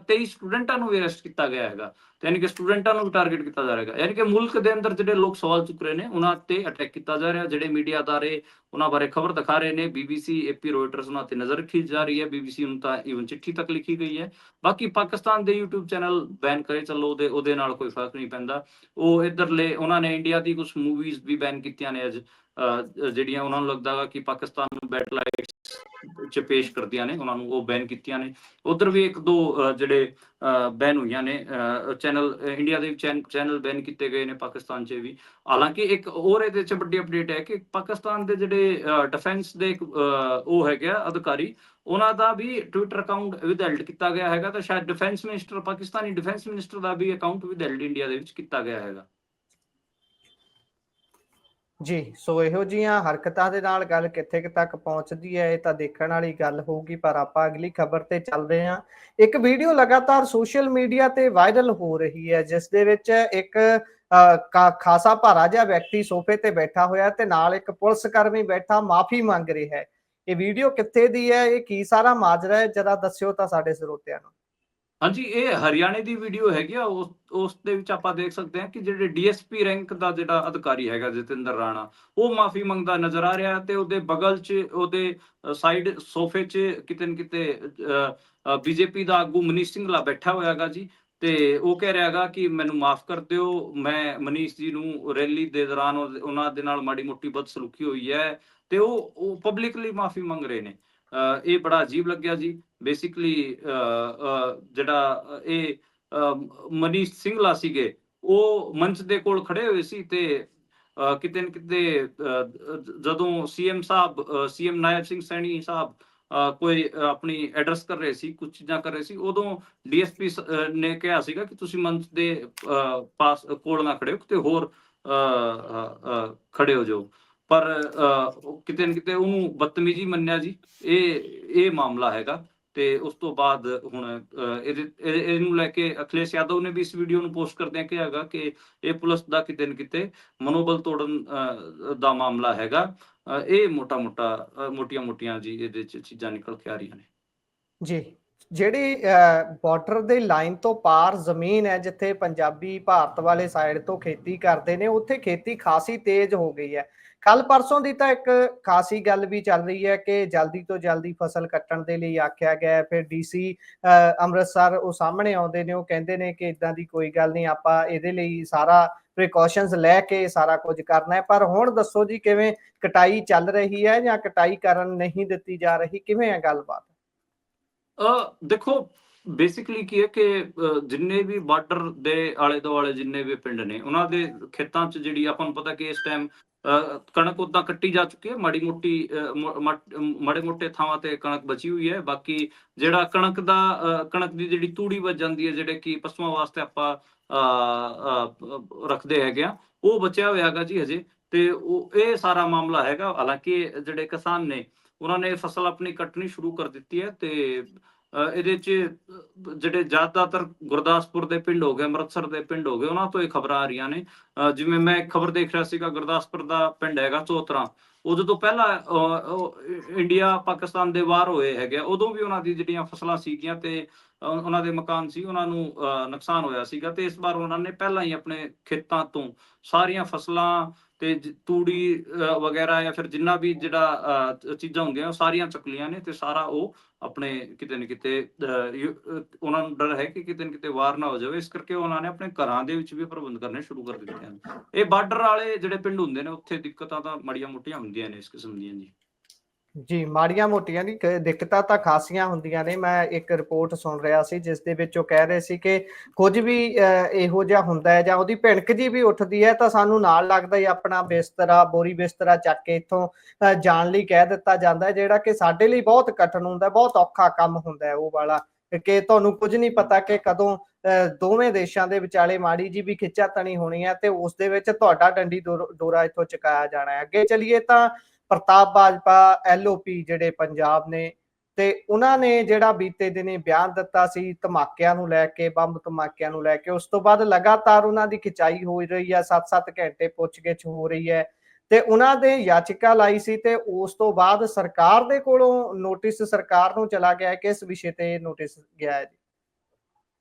23 ਸਟੂਡੈਂਟਾਂ ਨੂੰ ਵੀ ਅਰੈਸਟ ਕੀਤਾ ਗਿਆ ਹੈਗਾ, ਯਾਨੀ ਕਿ ਸਟੂਡੈਂਟਾਂ ਨੂੰ ਵੀ ਟਾਰਗੇਟ ਕੀਤਾ ਜਾ ਰਿਹਾ ਹੈ। ਯਾਨੀ ਕਿ ਮੁਲਕ ਦੇ ਅੰਦਰ ਜਿਹੜੇ ਲੋਕ ਸਵਾਲ ਚੁੱਕ ਰਹੇ ਨੇ ਉਹਨਾਂ ਤੇ ਅਟੈਕ ਕੀਤਾ ਜਾ ਰਿਹਾ। ਜਿਹੜੇ ਮੀਡੀਆ ਅਦਾਰੇ ਉਹਨਾਂ ਬਾਰੇ ਖਬਰ ਦਿਖਾ ਰਹੇ ਨੇ, BBC, AP, ਰੋਇਟਰਸ, ਉਹਨਾਂ ਤੇ ਨਜ਼ਰ ਰੱਖੀ ਜਾ ਰਹੀ ਹੈ। BBC ਨੂੰ ਤਾਂ ਈਵਨ ਚਿੱਠੀ ਤੱਕ ਲਿਖੀ ਗਈ ਹੈ। ਬਾਕੀ ਪਾਕਿਸਤਾਨ ਦੇ YouTube ਚੈਨਲ ਬੈਨ ਕਰੇ ਚੱਲੋ, ਉਹਦੇ ਨਾਲ ਕੋਈ ਫਰਕ ਨਹੀਂ ਪੈਂਦਾ। ਉਹ ਇਧਰਲੇ ਉਹਨਾਂ ਨੇ ਇੰਡੀਆ ਦੀ ਕੁਝ ਮੂਵੀਜ਼ ਵੀ ਬੈਨ ਕੀਤੀਆਂ ਨੇ ਅੱਜ, ਜਿਹੜੀਆਂ ਉਹਨਾਂ ਨੂੰ ਲੱਗਦਾ ਕਿ ਪਾਕਿਸਤਾਨ ਨੂੰ ਬੈਡ ਲਾਈਟਸ ਚ ਪੇਸ਼ ਕਰਦੀਆਂ ਨੇ, ਉਹਨਾਂ ਨੂੰ ਉਹ ਬੈਨ ਕੀਤੀਆਂ ਨੇ। ਉਧਰ ਵੀ ਇੱਕ ਦੋ ਜਿਹੜੇ ਬੈਨ ਹੋਈਆਂ ਨੇ ਚੈਨਲ, ਇੰਡੀਆ ਦੇ ਚੈਨਲ ਬੈਨ ਕੀਤੇ ਗਏ ਨੇ ਪਾਕਿਸਤਾਨ 'ਚ ਵੀ। ਹਾਲਾਂਕਿ ਇੱਕ ਹੋਰ ਇਹਦੇ 'ਚ ਵੱਡੀ ਅਪਡੇਟ ਹੈ ਕਿ ਪਾਕਿਸਤਾਨ ਦੇ ਜਿਹੜੇ ਡਿਫੈਂਸ ਦੇ ਉਹ ਹੈਗੇ ਆ ਅਧਿਕਾਰੀ, ਉਹਨਾਂ ਦਾ ਵੀ ਟਵਿੱਟਰ ਅਕਾਊਂਟ ਵਿਦਹੈਲਡ ਕੀਤਾ ਗਿਆ ਹੈਗਾ, ਤਾਂ ਸ਼ਾਇਦ defence minister, Pakistani defence minister ਦਾ ਵੀ ਅਕਾਊਂਟ ਵਿਦਹੈਲਡ ਇੰਡੀਆ ਦੇ ਵਿੱਚ ਕੀਤਾ ਗਿਆ ਹੈਗਾ। ਜੀ, ਸੋ ਇਹੋ ਜਿਹੀਆਂ ਹਰਕਤਾਂ ਦੇ ਨਾਲ ਗੱਲ ਕਿੱਥੇ ਤੱਕ ਪਹੁੰਚਦੀ ਹੈ ਇਹ ਤਾਂ ਦੇਖਣ ਵਾਲੀ ਗੱਲ ਹੋਊਗੀ, ਪਰ ਆਪਾਂ ਅਗਲੀ ਖਬਰ ਤੇ ਚੱਲਦੇ ਹਾਂ। ਇੱਕ ਵੀਡੀਓ ਲਗਾਤਾਰ ਸੋਸ਼ਲ ਮੀਡੀਆ ਤੇ ਵਾਇਰਲ ਹੋ ਰਹੀ ਹੈ, ਜਿਸ ਦੇ ਵਿੱਚ ਇੱਕ ਖਾਸਾ ਭਾਰਾ ਜਿਹਾ ਵਿਅਕਤੀ ਸੋਫੇ ਤੇ ਬੈਠਾ ਹੋਇਆ ਤੇ ਨਾਲ ਇੱਕ ਪੁਲਿਸ ਕਰਮੀ ਬੈਠਾ ਮਾਫੀ ਮੰਗ ਰਿਹਾ ਹੈ। ਇਹ ਵੀਡੀਓ ਕਿੱਥੇ ਦੀ ਹੈ, ਇਹ ਕੀ ਸਾਰਾ ਮਾਜਰਾ ਹੈ, ਜਰਾ ਦੱਸਿਓ ਤਾਂ ਸਾਡੇ ਸਰੋਤਿਆਂ ਨੂੰ। ਹਾਂਜੀ, ਇਹ ਹਰਿਆਣੇ ਦੀ ਵੀਡੀਓ ਹੈਗੀ ਆ। ਉਸ ਦੇ ਵਿੱਚ ਆਪਾਂ ਦੇਖ ਸਕਦੇ ਹਾਂ ਕਿ ਜਿਹੜੇ DSP ਰੈਂਕ ਦਾ ਜਿਹੜਾ ਅਧਿਕਾਰੀ ਹੈਗਾ ਜਤਿੰਦਰ ਰਾਣਾ, ਉਹ ਮਾਫੀ ਮੰਗਦਾ ਨਜ਼ਰ ਆ ਰਿਹਾ ਤੇ ਉਹਦੇ ਬਗਲ 'ਚ, ਉਹਦੇ ਸਾਈਡ ਸੋਫੇ 'ਚ ਕਿਤੇ ਨਾ ਕਿਤੇ BJP ਦਾ ਆਗੂ ਮਨੀਸ਼ ਸਿੰਘਲਾ ਬੈਠਾ ਹੋਇਆ ਹੈਗਾ ਜੀ। ਤੇ ਉਹ ਕਹਿ ਰਿਹਾ ਹੈਗਾ ਕਿ ਮੈਨੂੰ ਮਾਫ ਕਰ ਦਿਓ, ਮੈਂ ਮਨੀਸ਼ ਜੀ ਨੂੰ ਰੈਲੀ ਦੇ ਦੌਰਾਨ ਉਹਨਾਂ ਦੇ ਨਾਲ ਮਾੜੀ ਮੋਟੀ ਬਦਸਲੂਕੀ ਹੋਈ ਹੈ, ਤੇ ਉਹ ਪਬਲਿਕਲੀ ਮਾਫੀ ਮੰਗ ਰਹੇ ਨੇ। ਇਹ ਬੜਾ ਅਜੀਬ ਲੱਗਿਆ ਜੀ। ਬੇਸਿਕਲੀ ਜਿਹੜਾ ਇਹ ਮਨੀਸ਼ ਸਿੰਘਲਾ ਸੀਗੇ, ਉਹ ਮੰਚ ਦੇ ਕੋਲ ਖੜੇ ਹੋਏ ਸੀ ਤੇ ਕਿਤੇ ਨਾ ਕਿਤੇ ਜਦੋਂ ਸੀਐਮ ਨਾਇਬ ਸਿੰਘ ਸੈਣੀ ਸਾਹਿਬ ਕੋਈ ਆਪਣੀ ਐਡਰੈਸ ਕਰ ਰਹੇ ਸੀ, ਕੁਝ ਚੀਜ਼ਾਂ ਕਰ ਰਹੇ ਸੀ, ਉਦੋਂ DSP ਨੇ ਕਿਹਾ ਸੀਗਾ ਕਿ ਤੁਸੀਂ ਮੰਚ ਦੇ ਪਾਸ ਕੋਲ ਨਾ ਖੜੇ ਹੋ, ਕਿਤੇ ਹੋਰ ਖੜੇ ਹੋ ਜਾਓ। ਪਰ ਕਿਤੇ ਨਾ ਕਿਤੇ ਉਹਨੂੰ ਬਦਤਮੀਜੀ ਮੰਨਿਆ ਜੀ। ਇਹ ਮਾਮਲਾ ਹੈਗਾ। ਤੇ ਉਸ ਤੋਂ ਬਾਅਦ ਹੁਣ ਇਹਨੂੰ ਲੈ ਕੇ ਅਖਿਲੇਸ਼ ਯਾਦਵ ਨੇ ਵੀ ਇਸ ਵੀਡੀਓ ਨੂੰ ਪੋਸਟ ਕਰਦਿਆਂ ਕਿਹਾ ਹੈਗਾ ਕਿ ਇਹ ਪੁਲਿਸ ਦਾ ਕਿਤੇ ਨਾ ਕਿਤੇ ਮਨੋਬਲ ਤੋੜਨ ਦਾ ਮਾਮਲਾ ਹੈਗਾ। ਇਹ ਮੋਟੀਆਂ ਜੀ ਇਹਦੇ 'ਚ ਚੀਜ਼ਾਂ ਨਿਕਲ ਕੇ ਆ ਰਹੀਆਂ ਨੇ ਜੀ। ਜਿਹੜੀ ਬਾਰਡਰ ਦੇ ਲਾਈਨ ਤੋਂ ਪਾਰ ਜ਼ਮੀਨ ਹੈ, ਜਿੱਥੇ ਪੰਜਾਬੀ ਭਾਰਤ ਵਾਲੇ ਸਾਈਡ ਤੋਂ ਖੇਤੀ ਕਰਦੇ ਨੇ, ਉੱਥੇ ਖੇਤੀ ਖਾਸੀ ਤੇਜ਼ ਹੋ ਗਈ ਹੈ। ਕੱਲ ਪਰਸੋਂ ਦੀ ਤਾਂ ਇੱਕ ਖਾਸੀ ਗੱਲ ਵੀ ਚੱਲ ਰਹੀ ਹੈ ਕਿ ਜਲਦੀ ਤੋਂ ਜਲਦੀ ਫਸਲ ਕੱਟਣ ਦੇ ਲਈ ਆਖਿਆ ਗਿਆ। ਫਿਰ DC ਅੰਮ੍ਰਿਤਸਰ ਉਹ ਸਾਹਮਣੇ ਆਉਂਦੇ ਨੇ, ਉਹ ਕਹਿੰਦੇ ਨੇ ਕਿ ਇਦਾਂ ਦੀ ਕੋਈ ਗੱਲ ਨਹੀਂ, ਆਪਾਂ ਇਹਦੇ ਲਈ ਸਾਰਾ ਪ੍ਰੀਕਾਸ਼ਨਸ ਲੈ ਕੇ ਸਾਰਾ ਕੁਝ ਕਰਨਾ ਹੈ। ਪਰ ਹੁਣ ਦੱਸੋ ਜੀ, ਕਿਵੇਂ ਕਟਾਈ ਚੱਲ ਰਹੀ ਹੈ ਜਾਂ ਕਟਾਈ ਕਰਨ ਨਹੀਂ ਦਿੱਤੀ ਜਾ ਰਹੀ, ਕਿਵੇਂ ਹੈ ਗੱਲਬਾਤ? ਦੇਖੋ, ਬੇਸਿਕਲੀ ਕੀ ਹੈ ਕਿ ਜਿੰਨੇ ਵੀ ਬਾਰਡਰ ਦੇ ਆਲੇ ਦੁਆਲੇ ਜਿੰਨੇ ਵੀ ਪਿੰਡ ਨੇ, ਉਹਨਾਂ ਦੇ ਖੇਤਾਂ 'ਚ ਜਿਹੜੀ ਆਪਾਂ ਨੂੰ ਪਤਾ ਕਿ ਇਸ ਟਾਈਮ ਕਣਕ ਉਦਾਂ ਕੱਟੀ ਜਾ ਚੁੱਕੀ ਹੈ। ਮਾੜੇ ਮੋਟੇ ਥਾਵਾਂ ਤੇ ਕਣਕ ਬਚੀ ਹੋਈ ਹੈ। ਬਾਕੀ ਜਿਹੜਾ ਕਣਕ ਦੀ ਜਿਹੜੀ ਤੂੜੀ ਬਚ ਜਾਂਦੀ ਹੈ, ਜਿਹੜੇ ਕਿ ਪਸ਼ੂਆਂ ਵਾਸਤੇ ਆਪਾਂ ਰੱਖਦੇ ਹੈਗੇ ਆ, ਉਹ ਬਚਿਆ ਹੋਇਆ ਹੈਗਾ ਜੀ ਹਜੇ। ਤੇ ਇਹ ਸਾਰਾ ਮਾਮਲਾ ਹੈਗਾ। ਹਾਲਾਂਕਿ ਜਿਹੜੇ ਕਿਸਾਨ ਨੇ, ਉਹਨਾਂ ਨੇ ਫਸਲ ਆਪਣੀ ਕੱਟਣੀ ਸ਼ੁਰੂ ਕਰ ਦਿੱਤੀ ਹੈ। ਤੇ ਇਹਦੇ 'ਚ ਜਿਹੜੇ ਜ਼ਿਆਦਾਤਰ ਗੁਰਦਾਸਪੁਰ ਦੇ ਪਿੰਡ ਹੋ ਗਏ, ਅੰਮ੍ਰਿਤਸਰ ਦੇ ਪਿੰਡ ਹੋ ਗਏ, ਉਹਨਾਂ ਤੋਂ ਇਹ ਖਬਰਾਂ ਆ ਰਹੀਆਂ ਨੇ। ਜਿਵੇਂ ਮੈਂ ਇੱਕ ਖਬਰ ਦੇਖ ਰਿਹਾ ਸੀਗਾ, ਗੁਰਦਾਸਪੁਰ ਦਾ ਪਿੰਡ ਹੈਗਾ ਚੌਤਰਾ, ਉਹ ਜਦੋਂ ਪਹਿਲਾਂ ਇੰਡੀਆ ਪਾਕਿਸਤਾਨ ਦੇ ਵਾਰ ਹੋਏ ਹੈਗੇ, ਉਦੋਂ ਵੀ ਉਹਨਾਂ ਦੀ ਜਿਹੜੀਆਂ ਫਸਲਾਂ ਸੀਗੀਆਂ ਤੇ ਉਹਨਾਂ ਦੇ ਮਕਾਨ ਸੀ, ਉਹਨਾਂ ਨੂੰ ਨੁਕਸਾਨ ਹੋਇਆ ਸੀਗਾ। ਤੇ ਇਸ ਵਾਰ ਉਹਨਾਂ ਨੇ ਪਹਿਲਾਂ ਹੀ ਆਪਣੇ ਖੇਤਾਂ ਤੋਂ ਸਾਰੀਆਂ ਫਸਲਾਂ ਤੇ ਤੂੜੀ ਵਗੈਰਾ ਜਾਂ ਫਿਰ ਜਿੰਨਾ ਵੀ ਜਿਹੜਾ ਚੀਜ਼ਾਂ ਹੁੰਦੀਆਂ ਉਹ ਸਾਰੀਆਂ ਚੱਕ ਲਈਆਂ ਨੇ। ਤੇ ਸਾਰਾ ਉਹ ਆਪਣੇ ਕਿਤੇ ਨਾ ਕਿਤੇ ਉਹਨਾਂ ਨੂੰ ਡਰ ਹੈ ਕਿ ਕਿਤੇ ਨਾ ਕਿਤੇ ਵਾਰ ਨਾ ਹੋ ਜਾਵੇ, ਇਸ ਕਰਕੇ ਉਹਨਾਂ ਨੇ ਆਪਣੇ ਘਰਾਂ ਦੇ ਵਿੱਚ ਵੀ ਪ੍ਰਬੰਧ ਕਰਨੇ ਸ਼ੁਰੂ ਕਰ ਦਿੱਤੇ ਹਨ। ਇਹ ਬਾਰਡਰ ਵਾਲੇ ਜਿਹੜੇ ਪਿੰਡ ਹੁੰਦੇ ਨੇ, ਉੱਥੇ ਦਿੱਕਤਾਂ ਤਾਂ ਮਾੜੀਆਂ ਮੋਟੀਆਂ ਹੁੰਦੀਆਂ ਨੇ ਇਸ ਕਿਸਮ ਦੀਆਂ ਜੀ। ਜੀ, ਮਾੜੀਆਂ ਮੋਟੀਆਂ ਦੀ ਦਿੱਕਤਾਂ ਤਾਂ ਖਾਸੀਆਂ ਹੁੰਦੀਆਂ ਨੇ। ਮੈਂ ਇੱਕ ਰਿਪੋਰਟ ਸੁਣ ਰਿਹਾ ਸੀ, ਜਿਸ ਦੇ ਵਿੱਚ ਉਹ ਕਹਿ ਰਹੇ ਸੀ ਕਿ ਕੁਝ ਵੀ ਇਹੋ ਜਿਹਾ ਹੁੰਦਾ ਹੈ ਜਾਂ ਉਹਦੀ ਭਿਣਕ ਜੀ ਵੀ ਉੱਠਦੀ ਹੈ ਤਾਂ ਸਾਨੂੰ ਨਾਲ ਲੱਗਦਾ ਹੀ ਆਪਣਾ ਬਿਸਤਰਾ, ਬੋਰੀ ਬਿਸਤਰਾ ਚੱਕ ਕੇ ਇੱਥੋਂ ਜਾਣ ਲਈ ਕਹਿ ਦਿੱਤਾ ਜਾਂਦਾ ਹੈ, ਜਿਹੜਾ ਕਿ ਸਾਡੇ ਲਈ ਬਹੁਤ ਕਠਿਨ ਹੁੰਦਾ, ਬਹੁਤ ਔਖਾ ਕੰਮ ਹੁੰਦਾ ਹੈ ਉਹ ਵਾਲਾ, ਕਿ ਤੁਹਾਨੂੰ ਕੁਝ ਨਹੀਂ ਪਤਾ ਕਿ ਕਦੋਂ ਦੋਵੇਂ ਦੇਸ਼ਾਂ ਦੇ ਵਿਚਾਲੇ ਮਾੜੀ ਜੀ ਵੀ ਖਿੱਚਾਤਣੀ ਹੋਣੀ ਹੈ ਤੇ ਉਸ ਦੇ ਵਿੱਚ ਤੁਹਾਡਾ ਡੰਡੀ ਡੋਰਾ ਇੱਥੋਂ ਚੁਕਾਇਆ ਜਾਣਾ ਹੈ। ਅੱਗੇ ਚੱਲੀਏ ਤਾਂ ਪ੍ਰਤਾਪ ਬਾਜਪਾ LOP ਜਿਹੜੇ ਪੰਜਾਬ ਨੇ, ਤੇ ਉਹਨਾਂ ਨੇ ਜਿਹੜਾ ਬੀਤੇ ਦਿਨੀ ਬਿਆਨ ਦਿੱਤਾ ਸੀ ਧਮਾਕਿਆਂ ਨੂੰ ਲੈ ਕੇ, ਬੰਬ ਧਮਾਕਿਆਂ ਨੂੰ ਲੈ ਕੇ, ਉਸ ਤੋਂ ਬਾਅਦ ਲਗਾਤਾਰ ਉਹਨਾਂ ਦੀ ਖਿਚਾਈ ਹੋ ਰਹੀ ਹੈ, 7-7 ਘੰਟੇ ਪੁੱਛਗਿੱਛ ਹੋ ਰਹੀ ਹੈ ਤੇ ਉਹਨਾਂ ਦੇ ਯਾਚਿਕਾ ਲਾਈ ਸੀ ਤੇ ਉਸ ਤੋਂ ਬਾਅਦ ਸਰਕਾਰ ਦੇ ਕੋਲੋਂ ਨੋਟਿਸ ਸਰਕਾਰ ਨੂੰ ਚਲਾ ਗਿਆ ਹੈ। ਕਿਸ ਵਿਸ਼ੇ ਤੇ ਨੋਟਿਸ ਗਿਆ ਹੈ ਜੀ?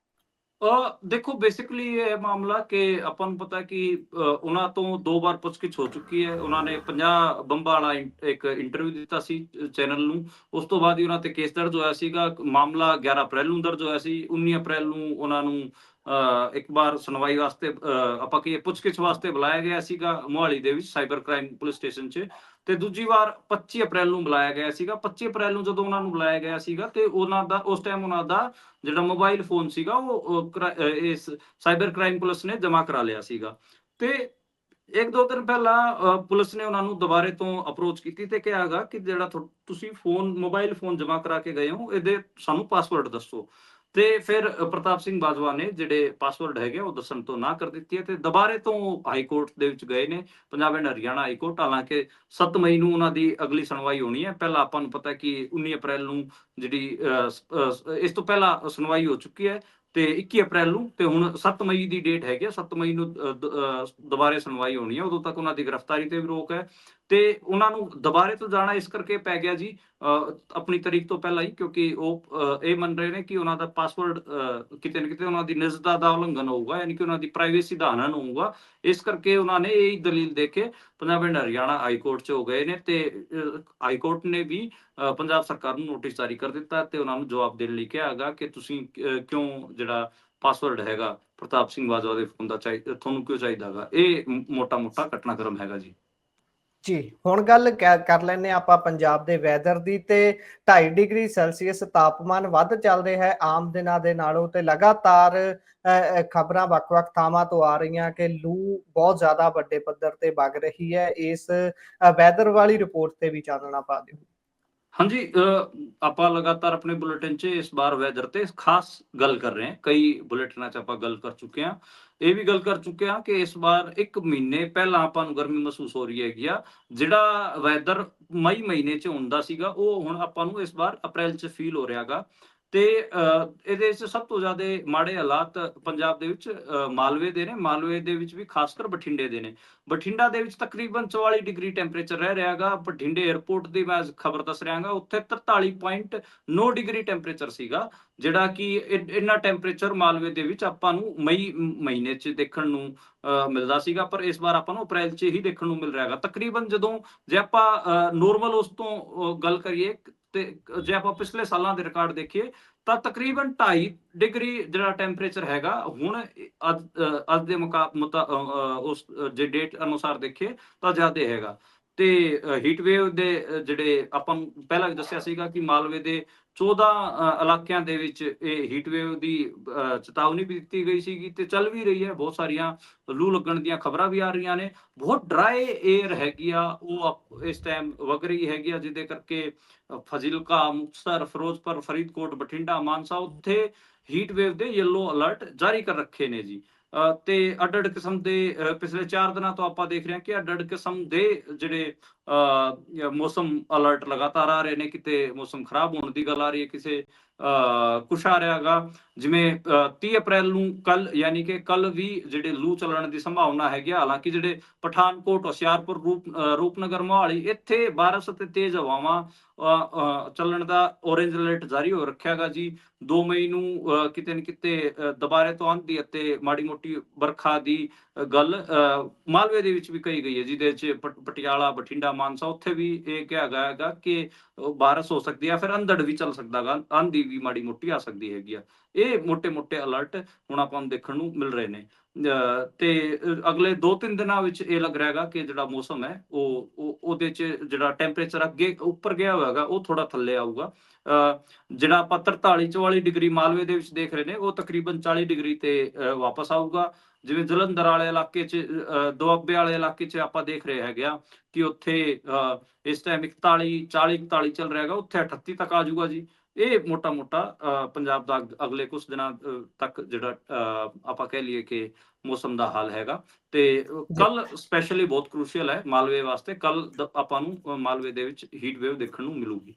ਦੇਖੋ ਬੇਸਿਕਲੀ ਇਹ ਮਾਮਲਾ ਕਿ ਆਪਾਂ ਨੂੰ ਪਤਾ ਕਿ ਉਹਨਾਂ ਤੋਂ 2 ਵਾਰ ਪੁੱਛਗਿੱਛ ਹੋ ਚੁੱਕੀ ਹੈ। ਉਹਨਾਂ ਨੇ 50 ਬੰਬਾਂ ਵਾਲਾ ਇੱਕ ਇੰਟਰਵਿਊ ਦਿੱਤਾ ਸੀ ਚੈਨਲ ਨੂੰ। ਉਸ ਤੋਂ ਬਾਅਦ ਹੀ ਉਹਨਾਂ ਤੇ ਕੇਸ ਦਰਜ ਹੋਇਆ ਸੀਗਾ। ਮਾਮਲਾ 11 ਅਪ੍ਰੈਲ ਨੂੰ ਦਰਜ ਹੋਇਆ ਸੀ। 19 ਅਪ੍ਰੈਲ ਨੂੰ ਉਹਨਾਂ ਨੂੰ ਇੱਕ ਵਾਰ ਸੁਣਵਾਈ ਵਾਸਤੇ ਆਪਾਂ ਕਹੀਏ ਪੁੱਛਗਿੱਛ ਵਾਸਤੇ ਬੁਲਾਇਆ ਗਿਆ ਸੀਗਾ ਮੋਹਾਲੀ ਦੇ ਵਿੱਚ ਸਾਈਬਰ ਕ੍ਰਾਈਮ ਪੁਲਿਸ ਸਟੇਸ਼ਨ 'ਚ, ਤੇ ਦੂਜੀ ਵਾਰ 25 ਅਪ੍ਰੈਲ ਨੂੰ ਬੁਲਾਇਆ ਗਿਆ ਸੀਗਾ। 25 ਅਪ੍ਰੈਲ ਨੂੰ ਜਦੋਂ ਉਹਨਾਂ ਨੂੰ ਬੁਲਾਇਆ ਗਿਆ ਸੀਗਾ ਤੇ ਉਹਨਾਂ ਦਾ ਉਸ ਟਾਈਮ ਉਹਨਾਂ ਦਾ ਜਿਹੜਾ ਮੋਬਾਈਲ ਫੋਨ ਸੀਗਾ ਉਹ ਇਸ ਸਾਈਬਰ ਕ੍ਰਾਈਮ ਪੁਲਿਸ ਨੇ ਜਮ੍ਹਾਂ ਕਰਾ ਲਿਆ ਸੀਗਾ। ਤੇ 1-2 ਦਿਨ ਪਹਿਲਾਂ ਪੁਲਿਸ ਨੇ ਉਹਨਾਂ ਨੂੰ ਦੁਬਾਰੇ ਤੋਂ ਅਪਰੋਚ ਕੀਤੀ ਤੇ ਕਿਹਾਗਾ ਕਿ ਜਿਹੜਾ ਤੁਸੀਂ ਮੋਬਾਈਲ ਫੋਨ ਜਮ੍ਹਾਂ ਕਰਾ ਕੇ ਗਏ ਹੋ, ਇਹਦੇ ਸਾਨੂੰ ਪਾਸਵਰਡ ਦੱਸੋ। ਤੇ ਫਿਰ ਪ੍ਰਤਾਪ ਸਿੰਘ ਬਾਜਵਾ ਨੇ ਜਿਹੜੇ ਪਾਸਵਰਡ ਹੈਗੇ ਉਹ ਦੱਸਣ ਤੋਂ ਨਾ ਕਰ ਦਿੱਤੀ ਹੈ ਤੇ ਦੁਬਾਰੇ ਤੋਂ ਹਾਈ ਕੋਰਟ ਦੇ ਵਿੱਚ ਗਏ ਨੇ, Punjab and Haryana high court. ਹਾਲਾਂਕਿ 7 ਮਈ ਨੂੰ ਉਹਨਾਂ ਦੀ ਅਗਲੀ ਸੁਣਵਾਈ ਹੋਣੀ ਹੈ। ਪਹਿਲਾਂ ਆਪਾਂ ਨੂੰ ਪਤਾ ਕਿ 19 ਅਪ੍ਰੈਲ ਨੂੰ ਜਿਹੜੀ ਇਸ ਤੋਂ ਪਹਿਲਾਂ ਸੁਣਵਾਈ ਹੋ ਚੁੱਕੀ ਹੈ ਤੇ 21 ਅਪ੍ਰੈਲ ਨੂੰ, ਤੇ ਹੁਣ 7 ਮਈ ਦੀ ਡੇਟ ਹੈਗੀ। 7 ਮਈ ਨੂੰ ਦੁਬਾਰੇ ਸੁਣਵਾਈ ਹੋਣੀ ਹੈ। ਉਦੋਂ ਤੱਕ ਉਹਨਾਂ ਦੀ ਗ੍ਰਿਫਤਾਰੀ ਤੇ ਵੀ ਰੋਕ ਹੈ ਤੇ ਉਹਨਾਂ ਨੂੰ ਦੁਬਾਰੇ ਤੋਂ ਜਾਣਾ ਇਸ ਕਰਕੇ ਪੈ ਗਿਆ ਜੀ ਆਪਣੀ ਤਰੀਕ ਤੋਂ ਪਹਿਲਾਂ ਹੀ, ਕਿਉਂਕਿ ਉਹ ਇਹ ਮੰਨ ਰਹੇ ਨੇ ਕਿ ਉਹਨਾਂ ਦਾ ਪਾਸਵਰਡ ਕਿਤੇ ਨਾ ਕਿਤੇ ਉਹਨਾਂ ਦੀ ਨਿਜਤਾ ਦਾ ਉਲੰਘਣ ਹੋਊਗਾ, ਯਾਨੀ ਕਿ ਉਹਨਾਂ ਦੀ ਪ੍ਰਾਈਵੇਸੀ ਦਾ ਹਨਨ ਹੋਊਗਾ। ਇਸ ਕਰਕੇ ਉਹਨਾਂ ਨੇ ਇਹ ਦਲੀਲ ਦੇ ਕੇ Punjab and Haryana high court 'ਚ ਹੋ ਗਏ ਨੇ ਤੇ ਹਾਈ ਕੋਰਟ ਨੇ ਵੀ ਪੰਜਾਬ ਸਰਕਾਰ ਨੂੰ ਨੋਟਿਸ ਜਾਰੀ ਕਰ ਦਿੱਤਾ ਤੇ ਉਹਨਾਂ ਨੂੰ ਜਵਾਬ ਦੇਣ ਲਈ ਕਿਹਾ ਹੈਗਾ ਕਿ ਤੁਸੀਂ ਕਿਉਂ ਜਿਹੜਾ ਪਾਸਵਰਡ ਹੈਗਾ ਪ੍ਰਤਾਪ ਸਿੰਘ ਬਾਜਵਾ ਦੇ ਫੋਨ ਦਾ ਤੁਹਾਨੂੰ ਕਿਉਂ ਚਾਹੀਦਾ ਹੈਗਾ। ਇਹ ਮੋਟਾ-ਮੋਟਾ ਘਟਨਾਕ੍ਰਮ ਹੈਗਾ ਜੀ। ਜੀ, ਹੁਣ ਗੱਲ ਕਰ ਲੈਂਦੇ ਆਪਾਂ ਪੰਜਾਬ ਦੇ ਵੈਦਰ ਦੀ। ਤੇ 2.5 ਡਿਗਰੀ ਸੈਲਸੀਅਸ ਤਾਪਮਾਨ ਵੱਧ ਚੱਲ ਰਿਹਾ ਹੈ ਆਮ ਦਿਨਾਂ ਦੇ ਨਾਲੋਂ ਤੇ ਲਗਾਤਾਰ ਖਬਰਾਂ ਵੱਖ-ਵੱਖ ਥਾਵਾਂ ਤੋਂ ਆ ਰਹੀਆਂ ਕਿ ਲੂ ਬਹੁਤ ਜ਼ਿਆਦਾ ਵੱਡੇ ਪੱਧਰ ਤੇ ਵਗ ਰਹੀ ਹੈ। ਇਸ ਵੈਦਰ ਵਾਲੀ ਰਿਪੋਰਟ ਤੇ ਵੀ ਚਾਨਣਾ ਪਾ ਦਿਓ। ਹਾਂਜੀ, ਆਪਾਂ ਲਗਾਤਾਰ ਆਪਣੇ ਬੁਲੇਟਿਨ 'ਚ ਇਸ ਵਾਰ ਵੈਦਰ ਤੇ ਖਾਸ ਗੱਲ ਕਰ ਰਹੇ ਹਾਂ। ਕਈ ਬੁਲੇਟਿਨਾਂ 'ਚ ਆਪਾਂ ਗੱਲ ਕਰ ਚੁੱਕੇ ਹਾਂ। ਇਹ ਵੀ ਗੱਲ ਕਰ ਚੁੱਕੇ ਹਾਂ ਕਿ ਇਸ ਵਾਰ 1 ਮਹੀਨੇ ਪਹਿਲਾਂ ਆਪਾਂ ਨੂੰ ਗਰਮੀ ਮਹਿਸੂਸ ਹੋ ਰਹੀ ਹੈਗੀ ਆ। ਜਿਹੜਾ ਵੈਦਰ ਮਈ ਮਹੀਨੇ 'ਚ ਹੁੰਦਾ ਸੀਗਾ ਉਹ ਹੁਣ ਆਪਾਂ ਨੂੰ ਇਸ ਵਾਰ ਅਪ੍ਰੈਲ 'ਚ ਫੀਲ ਹੋ ਰਿਹਾ ਗਾ। ਤੇ ਇਹਦੇ 'ਚ ਸਭ ਤੋਂ ਜ਼ਿਆਦਾ ਮਾੜੇ ਹਾਲਾਤ ਪੰਜਾਬ ਦੇ ਵਿੱਚ ਮਾਲਵੇ ਦੇ ਨੇ। ਮਾਲਵੇ ਦੇ ਵਿੱਚ ਵੀ ਖਾਸ ਕਰ ਬਠਿੰਡੇ ਦੇ ਨੇ। ਬਠਿੰਡਾ ਦੇ ਵਿੱਚ ਤਕਰੀਬਨ 44 ਡਿਗਰੀ ਟੈਂਪਰੇਚਰ ਰਹਿ ਰਿਹਾ ਗਾ। ਬਠਿੰਡੇ 에ਅਰਪੋਰਟ ਦੀ ਮੈਂ ਖਬਰ ਦੱਸ ਰਿਹਾ ਗਾ, ਉੱਥੇ 43.9 ਡਿਗਰੀ ਟੈਂਪਰੇਚਰ ਸੀਗਾ, ਜਿਹੜਾ ਕਿ ਇੰਨਾ ਟੈਂਪਰੇਚਰ ਮਾਲਵੇ ਦੇ ਵਿੱਚ ਆਪਾਂ ਨੂੰ ਮਈ ਮਹੀਨੇ 'ਚ ਦੇਖਣ ਨੂੰ ਮਿਲਦਾ ਸੀਗਾ, ਪਰ ਇਸ ਵਾਰ ਆਪਾਂ ਨੂੰ ਅਪ੍ਰੈਲ 'ਚ ਹੀ ਦੇਖਣ ਨੂੰ ਮਿਲ ਰਿਹਾ ਗਾ। ਤਕਰੀਬਨ ਜਦੋਂ ਜੇ ਆਪਾਂ ਨੋਰਮਲ ਉਸ ਤੋਂ ਗੱਲ ਕਰੀਏ ਤੇ ਜੇ ਆਪਾਂ ਪਿਛਲੇ ਸਾਲਾਂ ਦੇ ਰਿਕਾਰਡ ਦੇਖੀਏ ਤਾਂ ਤਕਰੀਬਨ 2.5 ਡਿਗਰੀ ਜਿਹੜਾ ਟੈਂਪਰੇਚਰ ਹੈਗਾ ਹੁਣ ਅੱਜ ਦੇ ਉਸ ਜੇ ਡੇਟ ਅਨੁਸਾਰ ਦੇਖੀਏ ਤਾਂ ਜ਼ਿਆਦਾ ਹੈਗਾ। ਤੇ ਹੀਟ ਵੇਵ ਦੇ ਜਿਹੜੇ ਆਪਾਂ ਨੂੰ ਪਹਿਲਾਂ ਵੀ ਦੱਸਿਆ ਸੀਗਾ ਕਿ ਮਾਲਵੇ ਦੇ 14 ਇਲਾਕਿਆਂ ਦੇ ਵਿੱਚ ਇਹ ਹੀਟ ਵੇਵ ਦੀ ਚੇਤਾਵਨੀ ਵੀ ਦਿੱਤੀ ਗਈ ਸੀਗੀ ਤੇ ਚੱਲ ਵੀ ਰਹੀ ਹੈ। ਬਹੁਤ ਸਾਰੀਆਂ ਲੂ ਲੱਗਣ ਦੀਆਂ ਖਬਰਾਂ ਵੀ ਆ ਰਹੀਆਂ ਨੇ। ਬਹੁਤ ਡਰਾਈ ਏਅਰ ਹੈਗੀ ਆ ਉਹ ਇਸ ਟਾਈਮ ਵਗ ਰਹੀ ਹੈਗੀ ਆ, ਜਿਹਦੇ ਕਰਕੇ ਫਾਜ਼ਿਲਕਾ, ਮੁਕਤਸਰ, ਫਿਰੋਜ਼ਪੁਰ, ਫਰੀਦਕੋਟ, ਬਠਿੰਡਾ, ਮਾਨਸਾ ਉੱਥੇ ਹੀਟ ਵੇਵ ਦੇ ਯੈਲੋ ਅਲਰਟ ਜਾਰੀ ਕਰ ਰੱਖੇ ਨੇ ਜੀ। ਤੇ ਅੱਡ-ਅੱਡ ਕਿਸਮ ਦੇ ਪਿਛਲੇ 4 ਦਿਨਾਂ ਤੋਂ ਆਪਾਂ ਦੇਖ ਰਹੇ ਹਾਂ ਕਿ ਅੱਡ-ਅੱਡ ਕਿਸਮ ਦੇ ਜਿਹੜੇ ਮੌਸਮ ਅਲਰਟ ਲਗਾਤਾਰ ਆ ਰਹੇ ਨੇ। ਕਿਤੇ ਮੌਸਮ ਖਰਾਬ ਹੋਣ ਦੀ ਗੱਲ ਆ ਰਹੀ ਹੈ, ਕਿਸੇ ਕੁਛ ਆ ਰਿਹਾ ਹੈਗਾ। ਜਿਵੇਂ 30 ਅਪ੍ਰੈਲ ਨੂੰ ਕੱਲ, ਯਾਨੀ ਕਿ ਕੱਲ ਵੀ ਜਿਹੜੇ ਲੂ ਚੱਲਣ ਦੀ ਸੰਭਾਵਨਾ ਹੈਗੀ। ਹਾਲਾਂਕਿ ਜਿਹੜੇ ਪਠਾਨਕੋਟ, ਹੁਸ਼ਿਆਰਪੁਰ, ਰੂਪਨਗਰ, ਮੋਹਾਲੀ ਇੱਥੇ ਬਾਰਿਸ਼ ਤੇ ਤੇਜ਼ ਹਵਾਵਾਂ ਚੱਲਣ ਦਾ ਔਰੇਂਜ ਅਲਰਟ ਜਾਰੀ ਹੋ ਰੱਖਿਆ ਗਾ ਜੀ। 2 ਮਈ ਨੂੰ ਕਿਤੇ ਨਾ ਕਿਤੇ ਦੁਬਾਰੇ ਤੋਂ ਆਂਧੀ ਅਤੇ ਮਾੜੀ ਮੋਟੀ ਵਰਖਾ ਦੀ ਗੱਲ ਮਾਲਵੇ ਦੇ ਵਿੱਚ ਵੀ ਕਹੀ ਗਈ ਹੈ, ਜਿਹਦੇ 'ਚ ਪਟਿਆਲਾ, ਬਠਿੰਡਾ, ਮਾਨਸਾ ਉੱਥੇ ਵੀ ਇਹ ਕਿਹਾ ਗਿਆ ਹੈਗਾ ਕਿ ਬਾਰਿਸ਼ ਹੋ ਸਕਦੀ ਹੈ, ਫਿਰ ਅੰਧੜ ਵੀ ਚੱਲ ਸਕਦਾ ਗਾ, ਆਂਧੀ ਵੀ ਮਾੜੀ ਮੋਟੀ ਆ ਸਕਦੀ ਹੈਗੀ ਆ। ਇਹ ਮੋਟੇ-ਮੋਟੇ ਅਲਰਟ ਹੁਣ ਆਪਾਂ ਨੂੰ ਦੇਖਣ ਨੂੰ ਮਿਲ ਰਹੇ ਨੇ। ਤੇ ਅਗਲੇ 2-3 ਦਿਨਾਂ ਵਿੱਚ ਇਹ ਲੱਗ ਰਿਹਾ ਹੈਗਾ ਕਿ ਜਿਹੜਾ ਮੌਸਮ ਹੈ ਉਹਦੇ 'ਚ ਜਿਹੜਾ ਟੈਂਪਰੇਚਰ ਅੱਗੇ ਉੱਪਰ ਗਿਆ ਹੋਇਆ ਹੈਗਾ ਉਹ ਥੋੜਾ ਥੱਲੇ ਆਊਗਾ। ਜਿਹੜਾ ਆਪਾਂ 43-44 ਡਿਗਰੀ ਮਾਲਵੇ ਦੇ ਵਿੱਚ ਦੇਖ ਰਹੇ ਨੇ ਉਹ ਤਕਰੀਬਨ 40 ਡਿਗਰੀ ਤੇ ਵਾਪਸ ਆਊਗਾ। ਜਿਵੇਂ ਜਲੰਧਰ ਵਾਲੇ ਇਲਾਕੇ 'ਚ, ਦੁਆਬੇ ਵਾਲੇ ਇਲਾਕੇ 'ਚ ਆਪਾਂ ਦੇਖ ਰਹੇ ਹੈਗੇ ਆ ਕਿ ਉੱਥੇ ਇਸ ਟਾਈਮ 40-41 ਚੱਲ ਰਿਹਾ ਹੈਗਾ, ਉੱਥੇ 38 ਤੱਕ ਆ ਜਾਊਗਾ ਜੀ। ਇਹ ਮੋਟਾ-ਮੋਟਾ ਪੰਜਾਬ ਦਾ ਅਗਲੇ ਕੁਝ ਦਿਨਾਂ ਤੱਕ ਜਿਹੜਾ ਆਪਾਂ ਕਹਿ ਲਈਏ ਕਿ ਮੌਸਮ ਦਾ ਹਾਲ ਹੈਗਾ। ਤੇ ਕੱਲ ਸਪੈਸ਼ਲੀ ਬਹੁਤ ਕ੍ਰੂਸ਼ੀਅਲ ਹੈ ਮਾਲਵੇ ਵਾਸਤੇ। ਕੱਲ ਆਪਾਂ ਨੂੰ ਮਾਲਵੇ ਦੇ ਵਿੱਚ ਹੀਟ ਵੇਵ ਦੇਖਣ ਨੂੰ ਮਿਲੂਗੀ।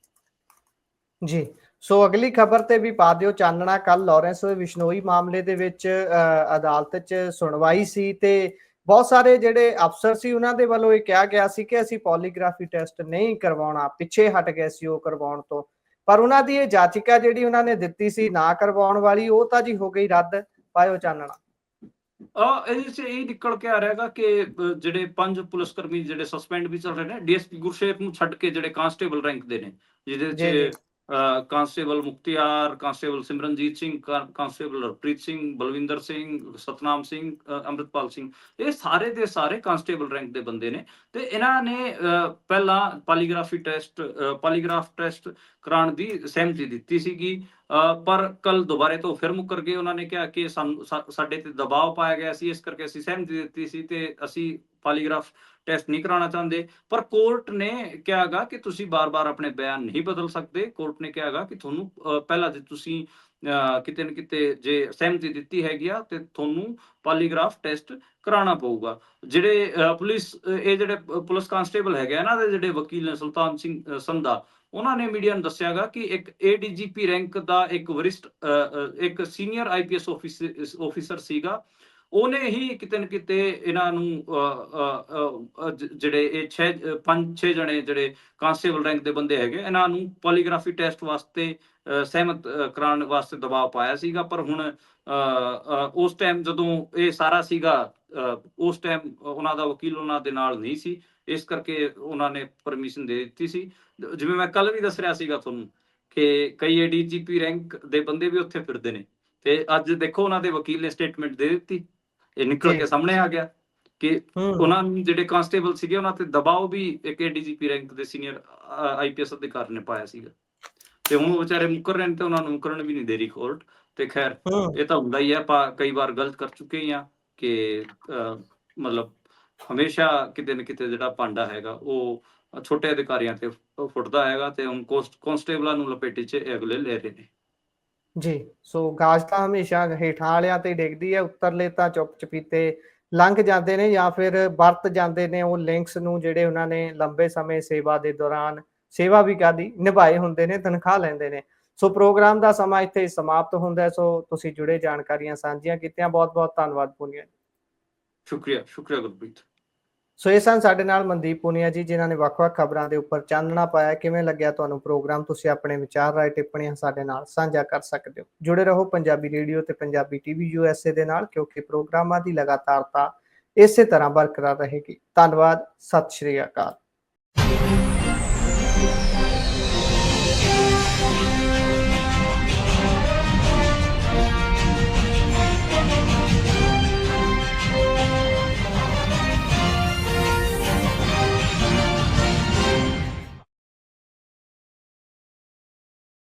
ਜੀ। ਸੋ ਅਗਲੀ ਖਬਰ ਤੇ ਵੀ ਪਾ ਦਿਓ ਚਾਨਣਾ। ਕੱਲ ਲਾਰੈਂਸ ਬਿਸ਼ਨੋਈ ਮਾਮਲੇ ਦੇ ਵਿੱਚ ਅਦਾਲਤ 'ਚ ਸੁਣਵਾਈ ਸੀ ਤੇ ਬਹੁਤ ਸਾਰੇ ਜਿਹੜੇ ਅਫਸਰ ਸੀ ਉਹਨਾਂ ਦੇ ਵੱਲੋਂ ਇਹ ਕਿਹਾ ਗਿਆ ਸੀ ਕਿ ਅਸੀਂ ਪੋਲੀਗ੍ਰਾਫੀ ਟੈਸਟ ਨਹੀਂ ਕਰਵਾਉਣਾ, ਪਿੱਛੇ ਹਟ ਗਏ ਸੀ ਉਹ ਕਰਵਾਉਣ ਤੋਂ। ਪਰ ਉਹਨਾਂ ਦੀ ਇਹ ਜਾਚਿਕਾ ਜਿਹੜੀ ਉਹਨਾਂ ਨੇ ਦਿੱਤੀ ਸੀ ਨਾ ਕਰਵਾਉਣ ਵਾਲੀ, ਉਹ ਤਾਂ ਜੀ ਹੋ ਗਈ ਰੱਦ। ਪਾਇਓ ਚਾਨਣਾ। ਇਹਦੇ 'ਚ ਇਹ ਨਿਕਲ ਕੇ ਆ ਰਿਹਾ ਹੈਗਾ ਕਿ ਜਿਹੜੇ 5 ਪੁਲਿਸ ਕਰਮੀ ਜਿਹੜੇ ਸਸਪੈਂਡ ਵੀ ਚੱਲ ਰਹੇ ਨੇ, ਡੀਐਸਪੀ ਗੁਰਸ਼ੇਪ ਨੂੰ ਛੱਡ ਕੇ ਜਿਹੜੇ ਕਾਂਸਟੇਬਲ ਰੈਂਕ ਦੇ ਨੇ, ਜਿਹਦੇ ਜੀ, ਜੀ। 'ਚ ਕਾਂਸਟੇਬਲ ਮੁਖਤਿਆਰ, ਕਾਂਸਟੇਬਲ ਸਿਮਰਨਜੀਤ ਸਿੰਘ, ਕਾਂਸਟੇਬਲ ਹਰਪ੍ਰੀਤ ਸਿੰਘ, ਬਲਵਿੰਦਰ ਸਿੰਘ, ਸਤਨਾਮ ਸਿੰਘ, ਅੰਮ੍ਰਿਤਪਾਲ ਸਿੰਘ, ਇਹ ਸਾਰੇ ਦੇ ਸਾਰੇ ਕਾਂਸਟੇਬਲ ਰੈਂਕ ਦੇ ਬੰਦੇ ਨੇ। ਤੇ ਇਹਨਾਂ ਨੇ ਪਹਿਲਾਂ ਪਾਲੀਗ੍ਰਾਫ ਟੈਸਟ ਕਰਾਉਣ ਦੀ ਸਹਿਮਤੀ ਦਿੱਤੀ ਸੀਗੀ, ਪਰ ਕੱਲ ਦੁਬਾਰੇ ਤੋਂ ਫਿਰ ਮੁੱਕਰ ਗਏ। ਉਹਨਾਂ ਨੇ ਕਿਹਾ ਕਿ ਸਾਡੇ ਤੇ ਦਬਾਅ ਪਾਇਆ ਗਿਆ ਸੀ, ਇਸ ਕਰਕੇ ਅਸੀਂ ਸਹਿਮਤੀ ਦਿੱਤੀ ਸੀ ਤੇ ਅਸੀਂ ਪਾਲੀਗ੍ਰਾਫ ਟੈਸਟ ਨਹੀਂ ਕਰਾਉਣਾ ਚਾਹੁੰਦੇ। ਪਰ ਕੋਰਟ ਨੇ ਕਿਹਾਗਾ ਕਿ ਤੁਸੀਂ ਬਾਰ-ਬਾਰ ਆਪਣੇ ਬਿਆਨ ਨਹੀਂ ਬਦਲ ਸਕਦੇ। ਕੋਰਟ ਨੇ ਕਿਹਾਗਾ ਕਿ ਤੁਹਾਨੂੰ ਪਹਿਲਾਂ ਜੇ ਤੁਸੀਂ ਕਿਤੇ ਨਾ ਕਿਤੇ ਜੇ ਸਹਿਮਤੀ ਦਿੱਤੀ ਹੈਗੀ ਆ ਤੇ ਤੁਹਾਨੂੰ ਪਾਲੀਗ੍ਰਾਫ ਟੈਸਟ ਕਰਾਉਣਾ ਪਊਗਾ। ਜਿਹੜੇ ਇਹ ਜਿਹੜੇ ਪੁਲਿਸ ਕਾਂਸਟੇਬਲ ਹੈਗੇ ਇਹਨਾਂ ਦੇ ਜਿਹੜੇ ਵਕੀਲ ਨੇ ਸੁਲਤਾਨ ਸਿੰਘ ਸੰਧਾ, ਉਹਨਾਂ ਨੇ ਮੀਡੀਆ ਨੂੰ ਦੱਸਿਆਗਾ ਕਿ ਇੱਕ ਏਡੀਜੀਪੀ ਰੈਂਕ ਦਾ ਇੱਕ ਵਰਿਸ਼ਟ ਇੱਕ ਸੀਨੀਅਰ ਆਈਪੀਐਸ ਆਫੀਸਰ ਸੀਗਾ, ਉਹਨੇ ਹੀ ਕਿਤੇ ਨਾ ਕਿਤੇ ਇਹਨਾਂ ਨੂੰ ਜਿਹੜੇ ਇਹ 5-6 ਜਣੇ ਜਿਹੜੇ ਕਾਂਸਟੇਬਲ ਰੈਂਕ ਦੇ ਬੰਦੇ ਹੈਗੇ, ਇਹਨਾਂ ਨੂੰ ਪੋਲੀਗ੍ਰਾਫੀ ਟੈਸਟ ਵਾਸਤੇ ਸਹਿਮਤ ਕਰਾਉਣ ਵਾਸਤੇ ਦਬਾਅ ਪਾਇਆ ਸੀਗਾ। ਪਰ ਹੁਣ ਉਸ ਟਾਈਮ ਜਦੋਂ ਇਹ ਸਾਰਾ ਸੀਗਾ, ਉਸ ਟਾਈਮ ਉਹਨਾਂ ਦਾ ਵਕੀਲ ਉਹਨਾਂ ਦੇ ਨਾਲ ਨਹੀਂ ਸੀ, ਇਸ ਕਰਕੇ ਉਹਨਾਂ ਨੇ ਪਰਮਿਸ਼ਨ ਦੇ ਦਿੱਤੀ ਸੀ। ਜਿਵੇਂ ਮੈਂ ਕੱਲ ਵੀ ਦੱਸ ਰਿਹਾ ਸੀਗਾ ਤੁਹਾਨੂੰ ਕਿ ਕਈ ਏਡੀਜੀਪੀ ਰੈਂਕ ਦੇ ਬੰਦੇ ਵੀ ਉੱਥੇ ਫਿਰਦੇ ਨੇ, ਤੇ ਅੱਜ ਦੇਖੋ ਉਹਨਾਂ ਦੇ ਵਕੀਲ ਨੇ ਸਟੇਟਮੈਂਟ ਦੇ ਦਿੱਤੀ। ਇਹ ਨਿਕਲ ਕੇ ਸਾਹਮਣੇ ਆ ਗਿਆ ਕਿ ਉਹਨਾਂ ਨੂੰ ਜਿਹੜੇ ਕਾਂਸਟੇਬਲ ਸੀਗੇ ਉਹਨਾਂ ਤੇ ਦਬਾਅ ਵੀ ਇੱਕ ਏਡੀਜੀਪੀ ਰੈਂਕ ਦੇ ਸੀਨੀਅਰ ਆਈਪੀਐਸ ਅਧਿਕਾਰੀ ਨੇ ਪਾਇਆ ਸੀਗਾ, ਤੇ ਹੁਣ ਉਹ ਵਿਚਾਰੇ ਮੁੱਕਰ ਰਹੇ ਨੇ ਤੇ ਉਹਨਾਂ ਨੂੰ ਮੁੱਕਰਨ ਵੀ ਨਹੀਂ ਦੇ ਰਹੀ ਕੋਰਟ। ਤੇ ਖੈਰ ਇਹ ਤਾਂ ਹੁੰਦਾ ਹੀ ਹੈ, ਆਪਾਂ ਕਈ ਵਾਰ ਗਲਤ ਕਰ ਚੁੱਕੇ ਹੀ ਆ ਕਿ ਮਤਲਬ ਹਮੇਸ਼ਾ ਕਿਤੇ ਨਾ ਕਿਤੇ ਜਿਹੜਾ ਭਾਂਡਾ ਹੈਗਾ ਉਹ ਛੋਟੇ ਅਧਿਕਾਰੀਆਂ ਤੇ ਫੁੱਟਦਾ ਹੈਗਾ, ਤੇ ਹੁਣ ਕਾਂਸਟੇਬਲਾਂ ਨੂੰ ਲਪੇਟੇ 'ਚ ਅਗਲੇ ਲੈ ਰਹੇ ਨੇ। ਜੀ। ਸੋ ਗਾਜ ਤਾਂ ਹਮੇਸ਼ਾ ਹੇਠਾਂ ਵਾਲਿਆਂ ਤੇ ਡਿੱਗਦੀ ਹੈ, ਉੱਤਰਲੇ ਤਾਂ ਚੁੱਪ ਚਪੀਤੇ ਲੰਘ ਜਾਂਦੇ ਨੇ ਜਾਂ ਫਿਰ ਵਰਤ ਜਾਂਦੇ ਨੇ ਉਹ ਲਿੰਕਸ ਨੂੰ ਜਿਹੜੇ ਉਹਨਾਂ ਨੇ ਲੰਬੇ ਸਮੇਂ ਸੇਵਾ ਦੇ ਦੌਰਾਨ ਸੇਵਾ ਵੀ ਕਾਦੀ ਨਿਭਾਏ ਹੁੰਦੇ ਨੇ, ਤਨਖਾਹ ਲੈਂਦੇ ਨੇ। ਸੋ ਪ੍ਰੋਗਰਾਮ ਦਾ ਸਮਾਂ ਇੱਥੇ ਸਮਾਪਤ ਹੁੰਦਾ। ਸੋ ਤੁਸੀਂ ਜੁੜੇ ਜਾਣਕਾਰੀਆਂ ਸਾਂਝੀਆਂ ਕੀਤੀਆਂ, ਬਹੁਤ-ਬਹੁਤ ਧੰਨਵਾਦ ਪੂਨੀਆ। ਸ਼ੁਕਰੀਆ ਗੁਰਪ੍ਰੀਤ। ਸੋ ਇਹ ਸਨ ਸਾਡੇ ਨਾਲ ਮਨਦੀਪ ਪੂਨੀਆ ਜੀ, ਜਿਨ੍ਹਾਂ ਨੇ ਵੱਖ-ਵੱਖ ਖਬਰਾਂ ਦੇ ਉੱਪਰ ਚਾਨਣਾ ਪਾਇਆ। ਕਿਵੇਂ ਲੱਗਿਆ ਤੁਹਾਨੂੰ ਪ੍ਰੋਗਰਾਮ? ਤੁਸੀਂ ਆਪਣੇ ਵਿਚਾਰ, ਰਾਏ, ਟਿੱਪਣੀਆਂ ਸਾਡੇ ਨਾਲ ਸਾਂਝਾ ਕਰ ਸਕਦੇ ਹੋ। ਜੁੜੇ ਰਹੋ ਪੰਜਾਬੀ ਰੇਡੀਓ ਤੇ ਪੰਜਾਬੀ ਟੀਵੀ USA ਦੇ ਨਾਲ, ਕਿਉਂਕਿ ਪ੍ਰੋਗਰਾਮਾਂ ਦੀ ਲਗਾਤਾਰਤਾ ਇਸੇ ਤਰ੍ਹਾਂ ਬਰਕਰਾਰ ਰਹੇਗੀ। ਧੰਨਵਾਦ। ਸਤਿ ਸ਼੍ਰੀ ਅਕਾਲ।